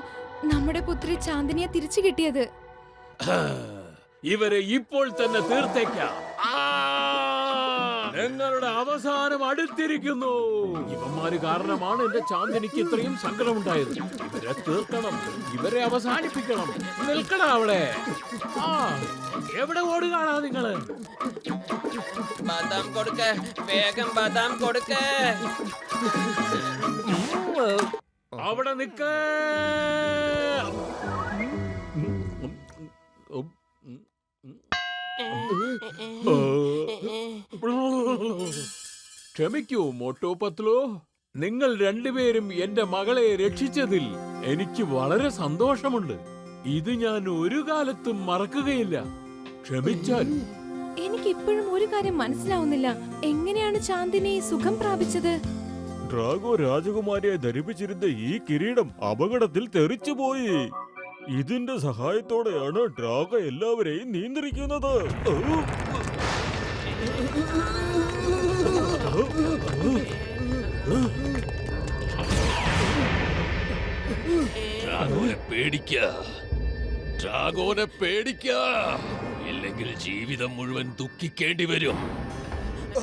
നമ്മുടെ പുത്രി ചാന്ദിനിയെ തിരിച്ചു കിട്ടിയത്. ഇവരെ ഇപ്പോൾ തന്നെ തീർത്തേക്കാം. ഞങ്ങളുടെ അവസാനം അടുത്തിരിക്കുന്നു. ഇവന്മാര് കാരണമാണ് എന്റെ ചാന്ദിനിക്ക് ഇത്രയും സങ്കടമുണ്ടായത്. ഇവരെ തീർക്കണം, ഇവരെ അവസാനിപ്പിക്കണം. നിൽക്കണം അവിടെ. എവിടെ ഓടുകയാണോ നിങ്ങള്? ബദാം കൊടുക്ക, വേഗം ബദാം കൊടുക്ക. അവിടെ നിക്ക. ക്ഷമിക്കൂ മോട്ടു പത്ലു, നിങ്ങൾ രണ്ടുപേരും എന്റെ മകളെ രക്ഷിച്ചതിൽ എനിക്ക് വളരെ സന്തോഷമുണ്ട്. ഇത് ഞാൻ ഒരു കാലത്തും മറക്കുകയില്ല. ക്ഷമിച്ചാൽ. എനിക്ക് ഇപ്പോഴും ഒരു കാര്യം മനസ്സിലാവുന്നില്ല. എങ്ങനെയാണ് ചാന്ദിനി സുഖം പ്രാപിച്ചത്? ഡ്രാഗോ രാജകുമാരിയെ ധരിപ്പിച്ചിരുന്ന ഈ കിരീടം അപകടത്തിൽ തെറിച്ചുപോയി. ഇതിന്റെ സഹായത്തോടെയാണ് ഡ്രാഗോ എല്ലാവരെയും നിയന്ത്രിക്കുന്നത്. ഡ്രാഗോനെ പേടിക്ക, ഇല്ലെങ്കിൽ ജീവിതം മുഴുവൻ ദുഃഖിക്കേണ്ടി വരും.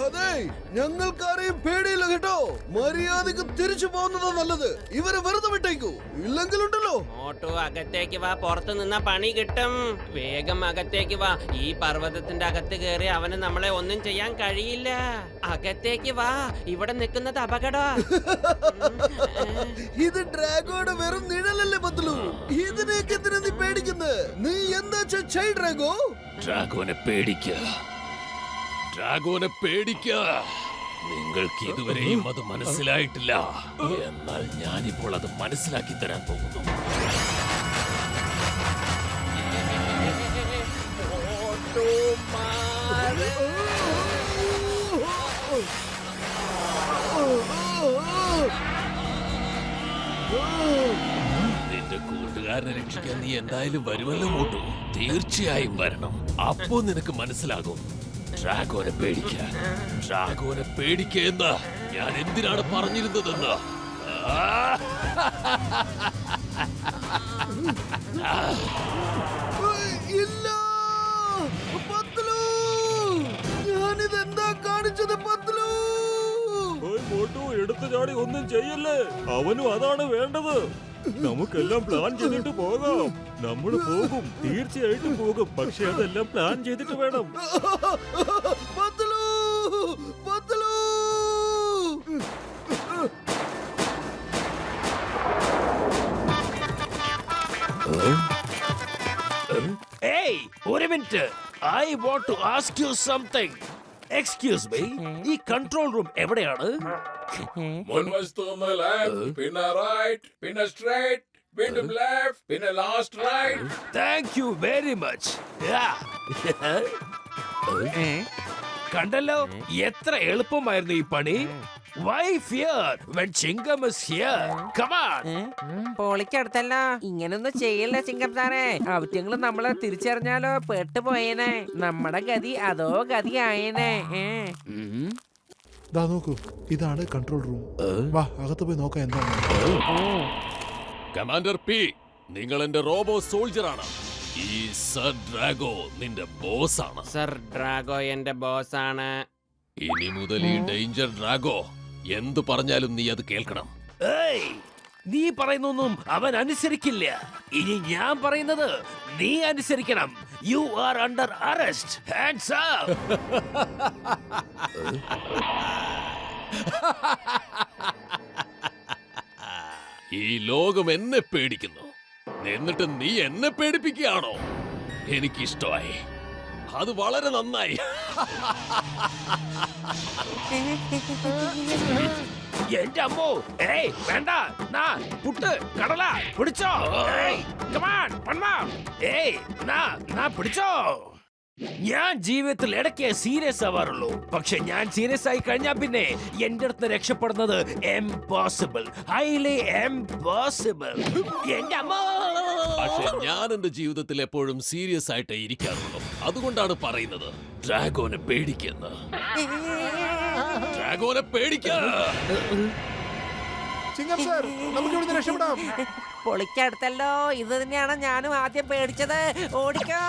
അതെ, ഞങ്ങൾക്കാരെയും പേടിയില്ല കേട്ടോ. മര്യാദക്ക് തിരിച്ചു പോകുന്നതാ നല്ലത്. ഇവരെ വെറുതെ വിട്ടേക്കൂ, ഇല്ലെങ്കിലുണ്ടല്ലോ. മോട്ടു അകത്തേക്ക് വാ, പുറത്തു നിന്നാ പണി കിട്ടും. വേഗം അകത്തേക്ക് വാ. ഈ പർവ്വതത്തിന്റെ അകത്ത് കയറി അവന് നമ്മളെ ഒന്നും ചെയ്യാൻ കഴിയില്ല. അകത്തേക്ക് വാ, ഇവിടെ നിൽക്കുന്നത് അപകട. ഇത് ഡ്രാഗോയുടെ വെറും നിഴലല്ലേ പത്ലു? ഇതിനേക്ക് എന്തിനാ നീ പേടിക്കുന്നത്? നീ എന്താ ചെയ് ഡ്രാഗോ? ഡ്രാഗോനെ പേടിക്ക. ഡ്രാഗോനെ പേടിക്ക. നിങ്ങൾക്ക് ഇതുവരെയും അത് മനസ്സിലായിട്ടില്ല. എന്നാൽ ഞാനിപ്പോൾ അത് മനസ്സിലാക്കി തരാൻ പോകുന്നു. നിന്റെ കൂട്ടുകാരനെ രക്ഷിക്കാൻ നീ എന്തായാലും വരുമല്ലോ മോട്ടു. തീർച്ചയായും വരണം. അപ്പോ നിനക്ക് മനസ്സിലാകും ഡ്രാഗോനെ പേടിക്ക. ഡ്രാഗോനെ പേടിക്കെന്ന് ഞാൻ എന്തിനാണ് പറഞ്ഞിരുന്നതെന്ന്. ഇല്ല പത്ലു, ഞാനിതെന്താ കാണിച്ചത് പത്ലു? മോട്ടു എടുത്തു ചാടി ഒന്നും ചെയ്യല്ലേ. അവനും അതാണ് വേണ്ടത്. നമുക്കെല്ലാം പ്ലാൻ ചെയ്തിട്ട് പോകാം. നമ്മൾ പോകും, തീർച്ചയായിട്ടും പോകും. പക്ഷെ അതെല്ലാം പ്ലാൻ ചെയ്തിട്ട് വേണം. പത്ലു, പത്ലു. ഏയ്, ഒരു minute. I want to ask you something. Excuse me, ഈ കൺട്രോൾ റൂം എവിടെയാണ്? മുൻവശത്ത് നിന്ന് ലെഫ്റ്റ്, പിന്നെ റൈറ്റ്, പിന്നെ സ്ട്രൈറ്റ്, വീണ്ടും ലെഫ്റ്റ്, പിന്നെ last right. Thank you very much. കണ്ടല്ലോ, എത്ര എളുപ്പമായിരുന്നു ഈ പണി. Why fear when Chingam is here? Come on. പൊളിക്കടുത്തല്ല. ഇങ്ങനൊന്നും ചെയ്യല്ല ചിങ്കം സാറേ. അവറ്റങ്ങള് നമ്മളെ തിരിച്ചറിഞ്ഞാലോ പെട്ടുപോയേനെ. നമ്മുടെ ഗതി അതോ ഗതി ആയേനെ. ദാ നോക്കൂ, ഇതാണ് കൺട്രോൾ റൂം. വാ, അകത്ത് പോയി നോക്കാം എന്താണ്. കമാൻഡർ പി, നിങ്ങൾ എന്റെ റോബോ സോൾജർ ആണ്. ഈ സർ ഡ്രാഗോ നിന്റെ ബോസ് ആണ്. സർ ഡ്രാഗോ എന്റെ ബോസ് ആണ്. ഇനി മുതൽ ഈ ഡേഞ്ചർ ഡ്രാഗോ എന്തു പറഞ്ഞാലും നീ അത് കേൾക്കണം. ഏയ്, നീ പറയുന്നൊന്നും അവൻ അനുസരിക്കില്ല. ഇനി ഞാൻ പറയുന്നത് നീ അനുസരിക്കണം. You are under arrest. Hands up. ഈ ലോകം എന്നെ പേടിക്കുന്നു, എന്നിട്ട് നീ എന്നെ പേടിപ്പിക്കുകയാണോ? എനിക്കിഷ്ടമായി. അത് വളരെ നന്നായി. എന്റെ അമ്മോ. ഏയ് വേണ്ട. നാ പുട്ട് കടല പിടിച്ചോ. ഏയ് come on, one more. ഏയ് നാ പിടിച്ചോ. ഞാൻ ജീവിതത്തിൽ ഇടയ്ക്ക് സീരിയസ് ആവാറുള്ളൂ. പക്ഷെ ഞാൻ സീരിയസ് ആയി കഴിഞ്ഞാൽ പിന്നെ എന്റെ അടുത്ത് രക്ഷപ്പെടുന്നത് എംപോസിബിൾ, ഹൈലി എംപോസിബിൾ. എന്റെ അമ്മോ. പക്ഷെ ഞാൻ എന്റെ ജീവിതത്തിൽ എപ്പോഴും സീരിയസ് ആയിട്ടേ ഇരിക്കാറുള്ളൂ. അതുകൊണ്ടാണ് പറയുന്നത് ഡ്രാഗോനെ പേടിക്കുന്ന. ഡ്രാഗോനെ പേടിക്ക. ചിങ്ങം സർ, നമുക്ക് ഇവിടുന്ന് രക്ഷപ്പെടാം. പൊളിക്കടുത്തല്ലോ. ഇത് തന്നെയാണ് ഞാനും ആദ്യം പേടിച്ചത്. ഓടിക്കോ.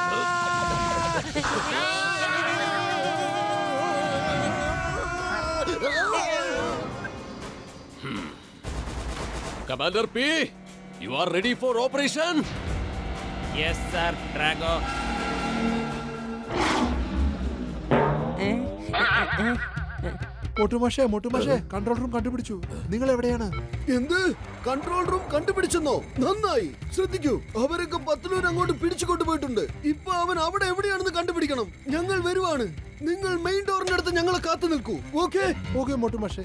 Commander P, you are ready for operation? Yes sir Drago. മോട്ടുമാഷേ, കൺട്രോൾ റൂം കണ്ടുപിടിച്ചു. നിങ്ങൾ എവിടെയാണ്? എന്ത് കൺട്രോൾ റൂം കണ്ടുപിടിച്ചെന്നോ? നന്നായി. ശ്രദ്ധിക്കൂ, അവരൊക്കെ പത്ലൂർ അങ്ങോട്ട് പിടിച്ചു കൊണ്ടുപോയിട്ടുണ്ട്. ഇപ്പൊ അവൻ അവിടെ എവിടെയാണെന്ന് കണ്ടുപിടിക്കണം. ഞങ്ങൾ വരുവാണ്. നിങ്ങൾ മെയിൻ ഡോറിന്റെ അടുത്ത് ഞങ്ങളെ കാത്തു നിൽക്കൂ. ഓക്കെ? ഓക്കെ മോട്ടുമാഷേ.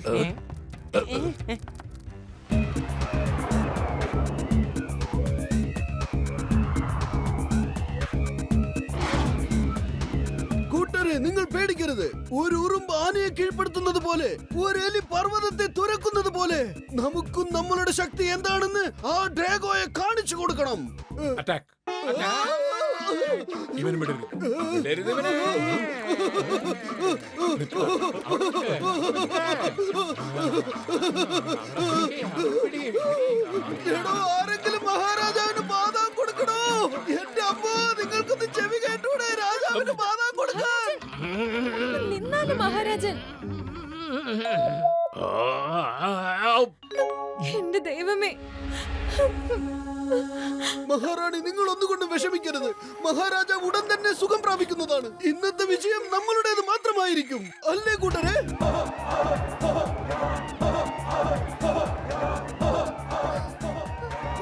കൂട്ടരെ, നിങ്ങൾ പേടിക്കരുത്. ഒരു ഉറുമ്പ് ആനയെ കീഴ്പ്പെടുത്തുന്നത് പോലെ, ഒരു എലി പർവ്വതത്തെ തുരക്കുന്നത് പോലെ നമുക്കും നമ്മളുടെ ശക്തി എന്താണെന്ന് ആ ഡ്രാഗോയെ കാണിച്ചു കൊടുക്കണം. അറ്റാക്ക്. ഇവനും വിടരുത്. വിടരുത് ഇവനെ. എടോ, ആരെങ്കിലും മഹാരാജാവിന് ബാദാം കൊടുക്കണോ? എന്റെ അമ്മ, നിങ്ങൾക്കൊന്ന് ചെവി കേട്ടൂടെ? രാജാവിന് ബാദാം കൊടുക്കാൻ. നിന്നാലും മഹാരാജൻ. എന്റെ ദൈവമേ. മഹാറാണി, നിങ്ങൾ ഒന്നുകൊണ്ടും വിഷമിക്കരുത്. മഹാരാജാവ് ഉടൻ തന്നെ സുഖം പ്രാപിക്കുന്നതാണ്. ഇന്നത്തെ വിജയം നമ്മളുടേത് മാത്രമായിരിക്കും. അല്ലേ കൂട്ടരെ?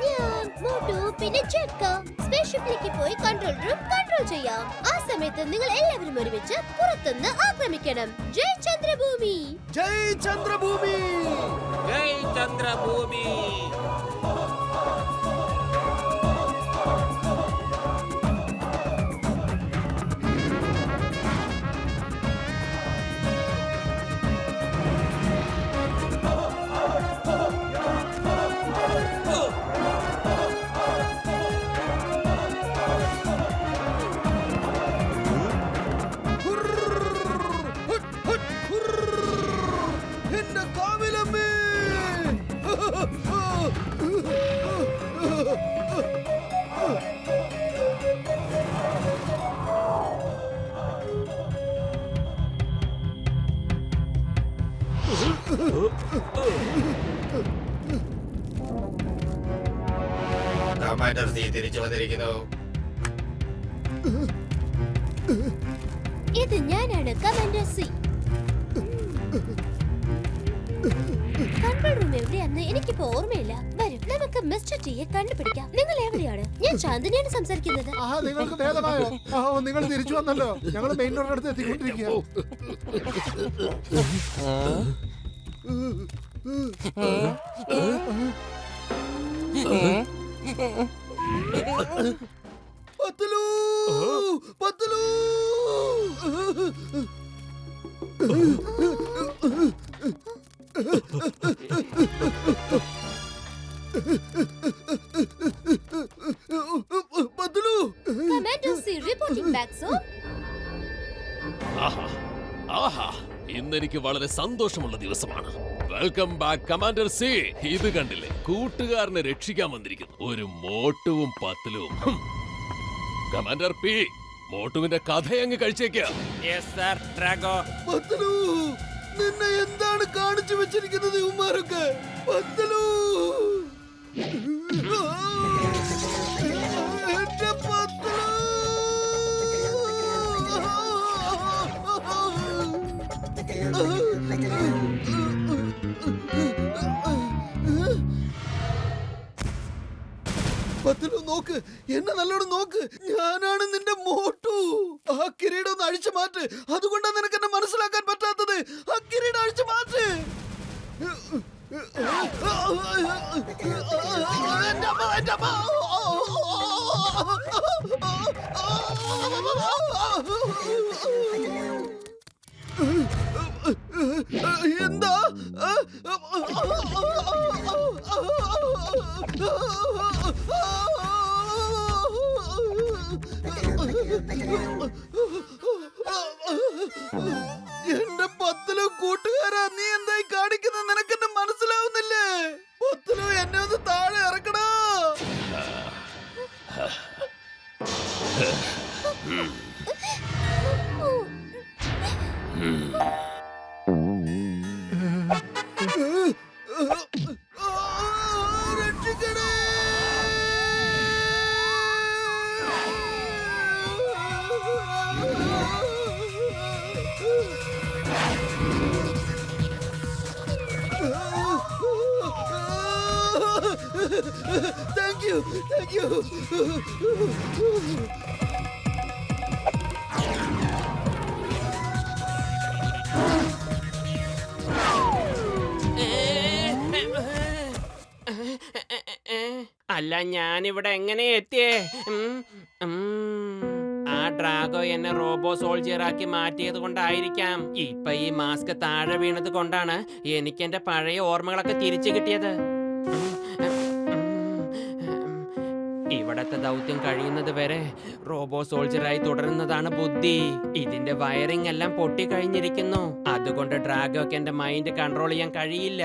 ഞാൻ മോട്ടു പിന്നെ ചെക്ക. ഷിപ്പിലേക്ക് പോയി കൺട്രോൾ റൂം കൺട്രോൾ ചെയ്യാം. ആ സമയത്ത് നിങ്ങൾ എല്ലാവരും ഒരുമിച്ച് പുറത്തുനിന്ന് ആക്രമിക്കണം. ജയ് ചന്ദ്രഭൂമി! ജയ് ചന്ദ്രഭൂമി! ജയ് ചന്ദ്രഭൂമി! എന്റെ കാവിലമ്മേ! കമാൻഡർ സി തിരിച്ചു വന്നിരിക്കുന്നു. ഇത് ഞാനാണ് കമാൻഡർ സി. കൺട്രോൾ റൂം എവിടെയാണെന്ന് എനിക്കിപ്പോ ഓർമ്മയില്ല. വരും, നമുക്ക് മിസ്റ്റർ ടിയെ കണ്ടുപിടിക്കാം. നിങ്ങൾ എവിടെയാണ്? ഞാൻ ചാന്ദിനിയാണ് സംസാരിക്കുന്നത്. നിങ്ങൾക്ക് ഭേദമായോ? നിങ്ങൾ തിരിച്ചു വന്നല്ലോ. ഞങ്ങൾ മെയിൻ റോഡിന്റെ അടുത്ത് എത്തിക്കൊണ്ടിരിക്കുക. Patlu! Patlu! Patlu! Commander C reporting back sir. ആഹാ ആഹാ ഇന്നെനിക്ക് വളരെ സന്തോഷമുള്ള ദിവസമാണ്. Welcome back commander C. ഇത് കണ്ടില്ലേ, കൂട്ടുകാരനെ രക്ഷിക്കാൻ വന്നിരിക്കുന്നു. ഒരു മോട്ടുവും പത്തലും. കമാൻഡർ പി, മോട്ടുവിന്റെ കഥയങ്ങ് കഴിച്ചേക്കാം. Yes sir Drago. പത്തലു! നിന്നെ എന്താണ് കാണിച്ചു വെച്ചിരിക്കുന്നത് ഇവന്മാരൊക്കെ? പത്തലു! എന്റെ പത്തലു! പത്തലു നോക്ക്, എന്നെ നല്ലോണം നോക്ക്. ഞാനാണ് നിന്റെ മോട്ടു. ആ കിരീടം ഒന്ന് അഴിച്ചു മാറ്റ്. അതുകൊണ്ടാണ് നിനക്ക് എന്നെ മനസ്സിലാക്കാൻ പറ്റാത്തത്. ആ കിരീടം അഴിച്ചു മാറ്റ്. എന്റെ അമ്മ, എന്റെ അമ്മ. എന്താ? എന്റെ പത്തലു കൂട്ടുകാരാ, നീ എന്തായി കാണിക്കുന്നത്? നിനക്ക് എന്നെ മനസ്സിലാവുന്നില്ലേ? പത്തലു, എന്നെ ഒന്ന് താഴെ ഇറക്കടാ. രക്ഷിക്കണേ! Thank you, thank you. അല്ല, ഞാനിവിടെ എങ്ങനെ എത്തിയേ? ആ ഡ്രാഗോ എന്നെ റോബോ സോൾജിയർ ആക്കി മാറ്റിയത് കൊണ്ടായിരിക്കാം. ഇപ്പൊ ഈ മാസ്ക് താഴെ വീണത് കൊണ്ടാണ് എനിക്ക് എന്റെ പഴയ ഓർമ്മകളൊക്കെ തിരിച്ചു കിട്ടിയത്. ഇവിടത്തെ ദൗത്യം കഴിയുന്നത് വരെ റോബോ സോൾജറായി തുടരുന്നതാണ് ബുദ്ധി. ഇതിന്റെ വയറിംഗ് എല്ലാം പൊട്ടിക്കഴിഞ്ഞിരിക്കുന്നു. അതുകൊണ്ട് ഡ്രാഗോക്ക് എന്റെ മൈൻഡ് കൺട്രോൾ ചെയ്യാൻ കഴിയില്ല.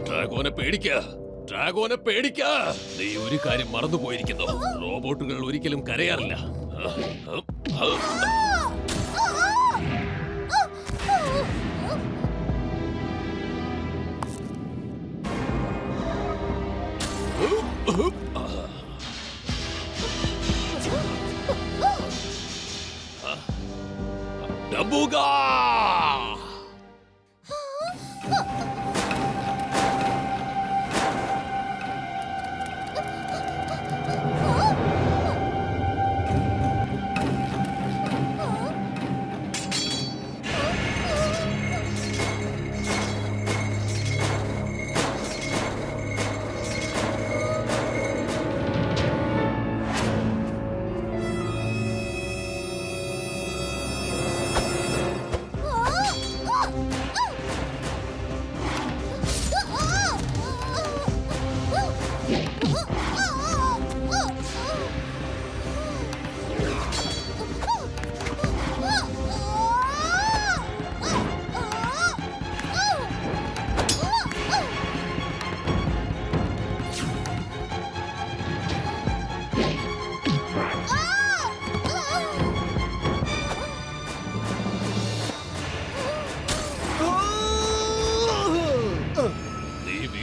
ഡ്രാഗോനെ പേടിക്ക, ഡ്രാഗോനെ പേടിക്ക. നീ ഒരു കാര്യം മറന്നുപോയിരിക്കുന്നു, റോബോട്ടുകൾ ഒരിക്കലും കരയാറില്ല. ഡംബൂഗാ!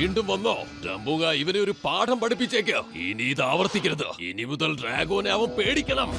വീണ്ടും വന്നോ? ഡംബൂഗ ഇവനെ ഒരു പാഠം പഠിപ്പിച്ചേക്ക്. ഇനി ഇത് ആവർത്തിക്കരുത്. ഇനി മുതൽ ഡ്രാഗോനെ അവൻ പേടിക്കണം.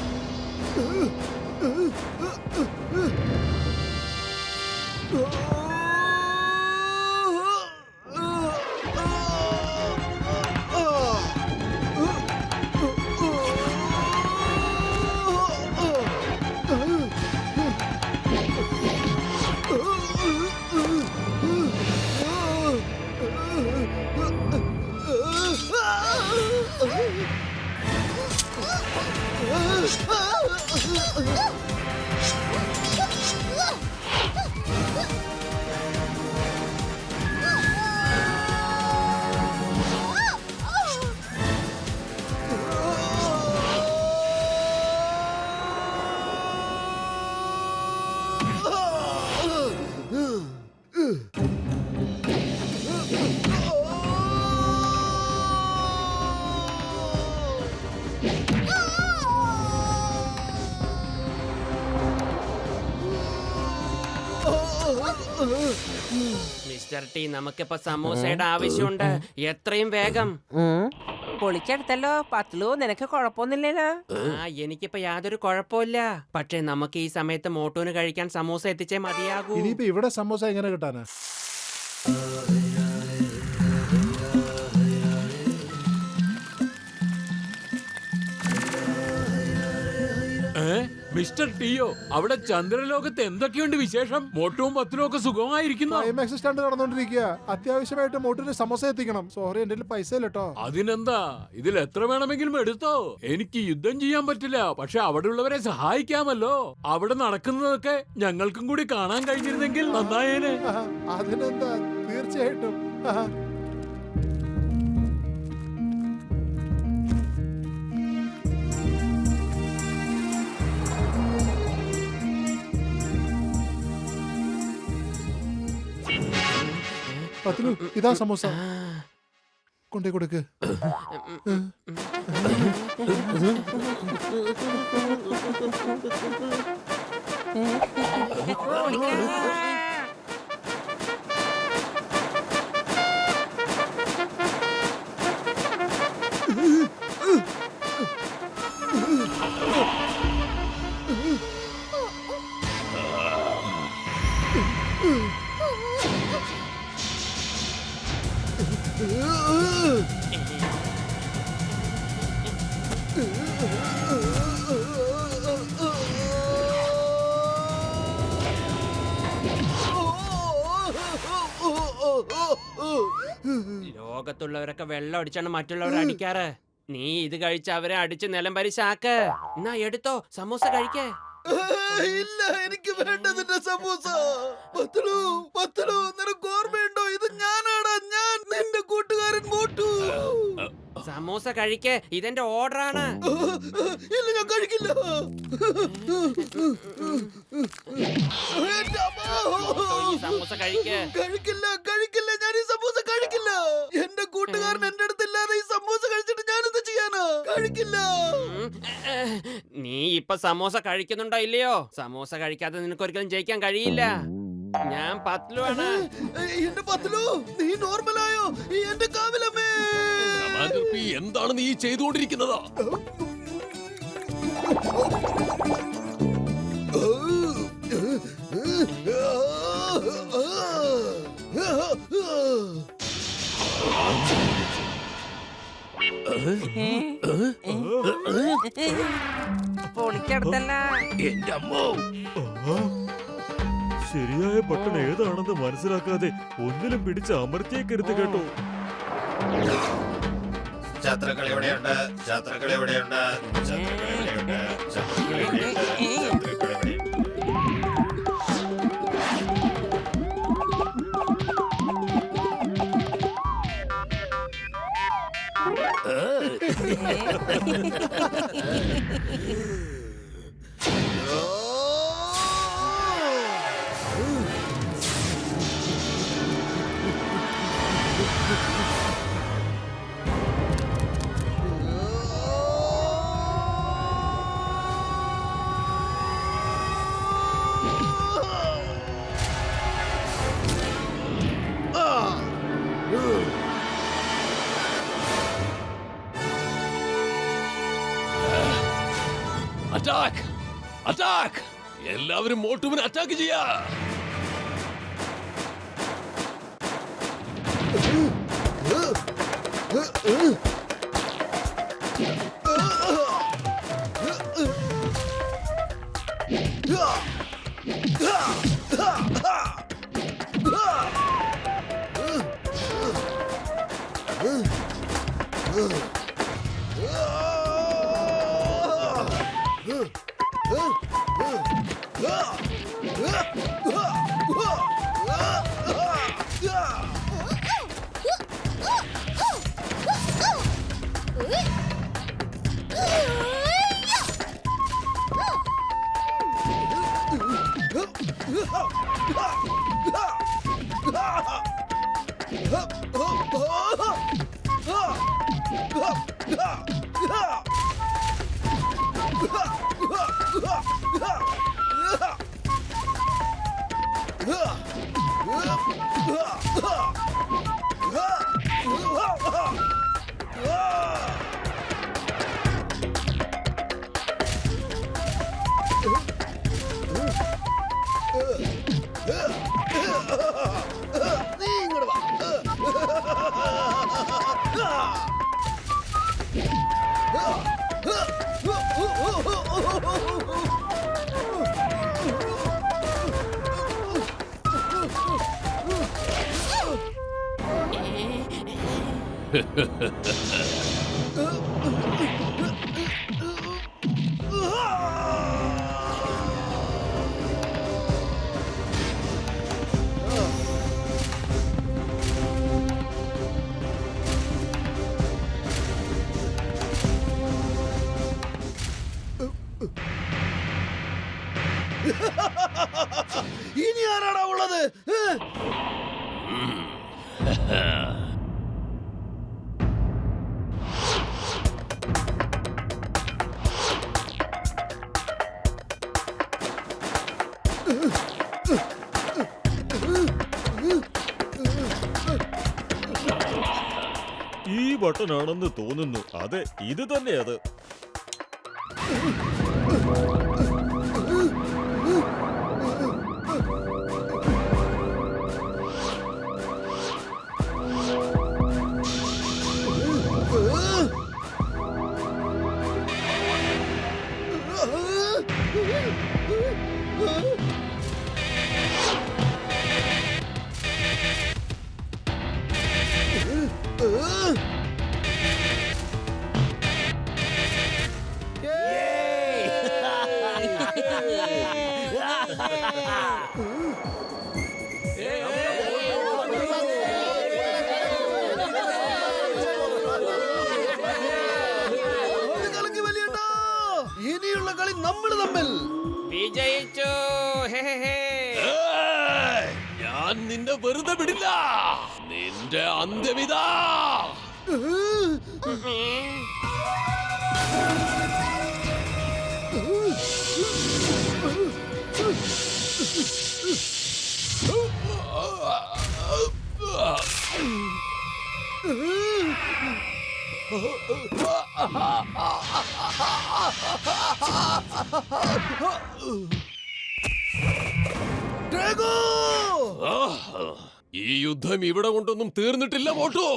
മിസ്റ്റർ ടി, നമുക്കിപ്പോ സമൂസയുടെ ആവശ്യമുണ്ട്. എത്രയും വേഗം. പൊളിച്ചെടുത്തല്ലോ പത്ലു, നിനക്ക് കുഴപ്പമൊന്നുമില്ലല്ലോ? എനിക്കിപ്പോ യാതൊരു കുഴപ്പമില്ല. പക്ഷെ നമുക്ക് ഈ സമയത്ത് മോട്ടൂന് കഴിക്കാൻ സമൂസ എത്തിച്ചേ മതിയാകൂ. ഇനിയിപ്പോ ഇവിടെ സമോസ എങ്ങനെ കിട്ടാനാ? മിസ്റ്റർ ടിയോ, അവിടെ ചന്ദ്രലോകത്ത് എന്തൊക്കെയുണ്ട് വിശേഷം? മോട്ടുവും പത്തിലും ഒക്കെ സുഖമായിരിക്കുന്നു. ക്ലൈമാക്സ് സ്റ്റാൻഡ് നടന്നുകൊണ്ടിരിക്കുക. അത്യാവശ്യമായിട്ട് മോട്ടിന് സമോസ എത്തിക്കണം. സോറി, എന്റെ പൈസ ഇല്ലട്ടോ. അതിനെന്താ, ഇതിൽ എത്ര വേണമെങ്കിലും എടുത്തോ. എനിക്ക് യുദ്ധം ചെയ്യാൻ പറ്റില്ല, പക്ഷെ അവിടെ ഉള്ളവരെ സഹായിക്കാമല്ലോ. അവിടെ നടക്കുന്നതൊക്കെ ഞങ്ങൾക്കും കൂടി കാണാൻ കഴിഞ്ഞിരുന്നെങ്കിൽ നന്നായേനെ. അതിനെന്താ, തീർച്ചയായിട്ടും. പത്ലു, ഇതാ സമോസ, കൊണ്ടേ കൊടുക്ക്. ലോകത്തുള്ളവരൊക്കെ വെള്ളം അടിച്ചാണ് മറ്റുള്ളവരെ അടിക്കാറ്. നീ ഇത് കഴിച്ച് അവരെ അടിച്ച് നിലം പരിശാക്ക്. എന്നാ എടുത്തോ, സമൂസ കഴിക്കേ. ഇല്ല, എനിക്ക് വേണ്ടതിന്റെ സമൂസ. പത്ലു, പത്ലു, നിനക്ക് ഓർമ്മയുണ്ടോ? ഇത് ഞാനാടാ, ഞാൻ നിന്റെ കൂട്ടുകാരൻ മോട്ടു. സമോസ കഴിക്ക്, ഇതെന്റെ ഓർഡറാണ്. ഇല്ല, ഞാൻ കഴിക്കില്ല. സമോസ കഴിക്ക്. കഴിക്കില്ല, കഴിക്കില്ല, ഞാൻ ഈ സമൂസ കഴിക്കില്ല. എന്റെ കൂട്ടുകാരൻ എന്റെ അടുത്തില്ലാതെ ഈ സമൂസ കഴിച്ചിട്ട് ഞാനെന്ത് ചെയ്യാനാ? കഴിക്കില്ല. നീ ഇപ്പൊ സമോസ കഴിക്കുന്നുണ്ടോ ഇല്ലയോ? സമോസ കഴിക്കാതെ നിനക്ക് ഒരിക്കലും ജയിക്കാൻ കഴിയില്ല. ഞാൻ പത്ലു ആണ്. എന്റെ പത്ലു, നീ നോർമലായോ? എന്റെ കാവിലമ്മേ, എന്താണ് നീ ചെയ്തുകൊണ്ടിരിക്കുന്നത്? പൊളിക്കടുത്തല്ല. എന്റെ അമ്മോ, ശരിയായ ബട്ടൺ ഏതാണെന്ന് മനസ്സിലാക്കാതെ ഒന്നിലും പിടിച്ച് അമർത്തിയേക്കരുത് കേട്ടോ. ശത്രുക്കൾ എവിടെയുണ്ട്? ശത്രുക്കൾ എവിടെയുണ്ട്? ശത്രുക്കൾ എവിടെയുണ്ട്? ശത്രുക്കൾ എവിടെയുണ്ട്? ശത്രുക്കൾ എവിടെയുണ്ട്? അറ്റാക്ക്! അറ്റാക്ക്! എല്ലാവരും മോട്ടുവിനെ അറ്റാക്ക് ചെയ്യാ. ഇനി ആരാടാ ഉള്ളത്? ഈ ബട്ടൺ ആണെന്ന് തോന്നുന്നു. അതെ, ഇത് തന്നെ അത്. തമ്മിൽ. വിജയിച്ചു. ഹേ, ഹേ, ഹേ. ഞാൻ നിന്നെ വെറുതെ വിടില്ല. നിന്റെ അന്ത്യമിതാ. ഡ്രാഗോ! ഈ യുദ്ധം ഇവിടെ കൊണ്ടൊന്നും തീർന്നിട്ടില്ല മോട്ടു.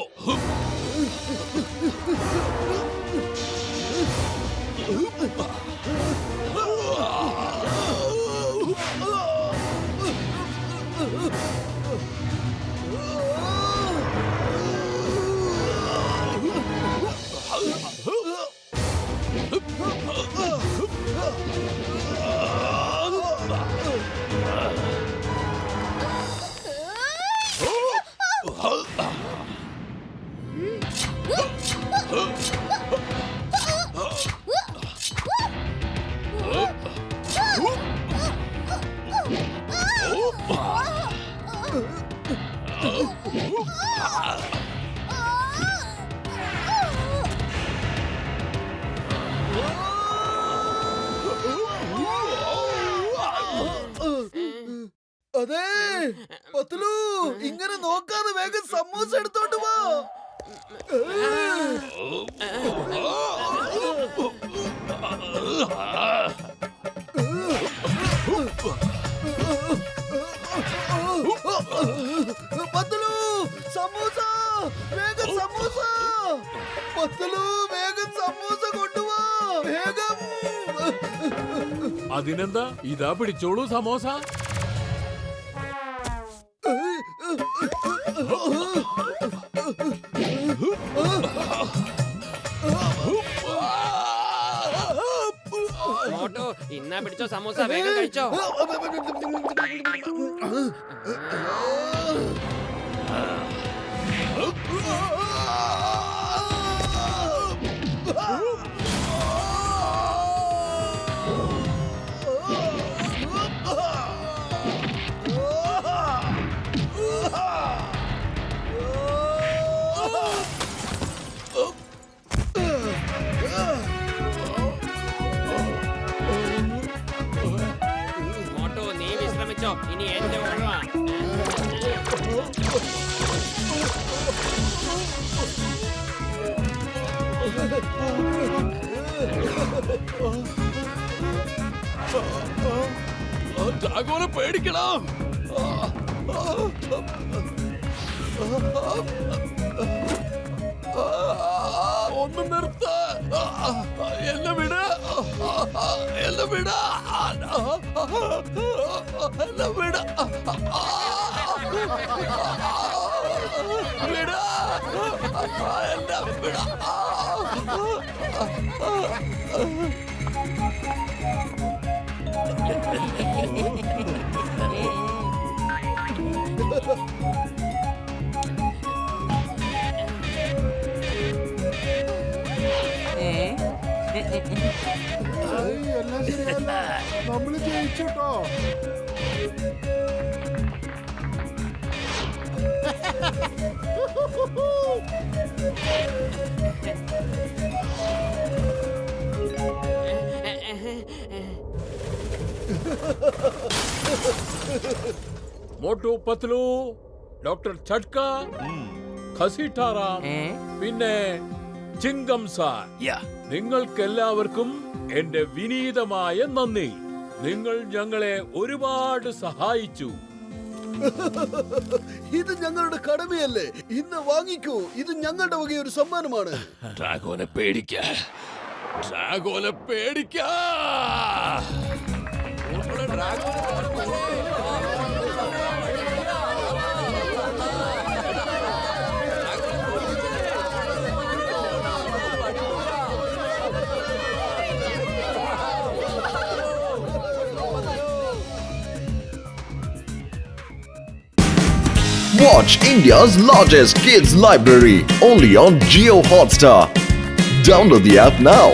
അതെ പത്ലു, ഇങ്ങനെ നോക്കാതെ വേഗം സമൂസ എടുത്തോണ്ട് പോ. പത്ലു, സമൂസ വേഗം, സമൂസ. പത്ലു, വേഗം സമൂസ കൊണ്ടുപോ, വേഗം. അതിനെന്താ, ഇതാ പിടിച്ചോളൂ സമോസ. മോട്ടു, ഇന്നാ പിടിച്ചോ സമൂസ, വേഗം കഴിച്ചോ. മോട്ടു, നീ വിശ്രമിച്ചോ, ഇനി എന്റെ ഓർമ്മ. ഡ്രാഗോനെ പേടിക്കണം. ഒന്ന് നിർത്ത. എന്നെ വിട, എന്നെ വിട, എന്നെ വിട, വിട, എന്നെ വിട. എല്ലാം ശരിയല്ല, നമ്മള് ജയിച്ചുട്ടോ. മോട്ടു പത്ലു, ഡോക്ടർ ചട്ക, ഖസീഠാറാം, പിന്നെ ചിങ്കം സാർ, നിങ്ങൾക്കെല്ലാവർക്കും എന്റെ വിനീതമായ നന്ദി. നിങ്ങൾ ഞങ്ങളെ ഒരുപാട് സഹായിച്ചു. ഇത് ഞങ്ങളുടെ കടമയല്ലേ, ഇന്ന് വാങ്ങിക്കൂ. ഇത് ഞങ്ങളുടെ വക ഒരു സമ്മാനമാണ്. ഡ്രാഗോനെ പേടിക്ക, ഡ്രാഗോനെ പേടിക്ക. Watch India's largest kids library only on Jio Hotstar. Download the app now.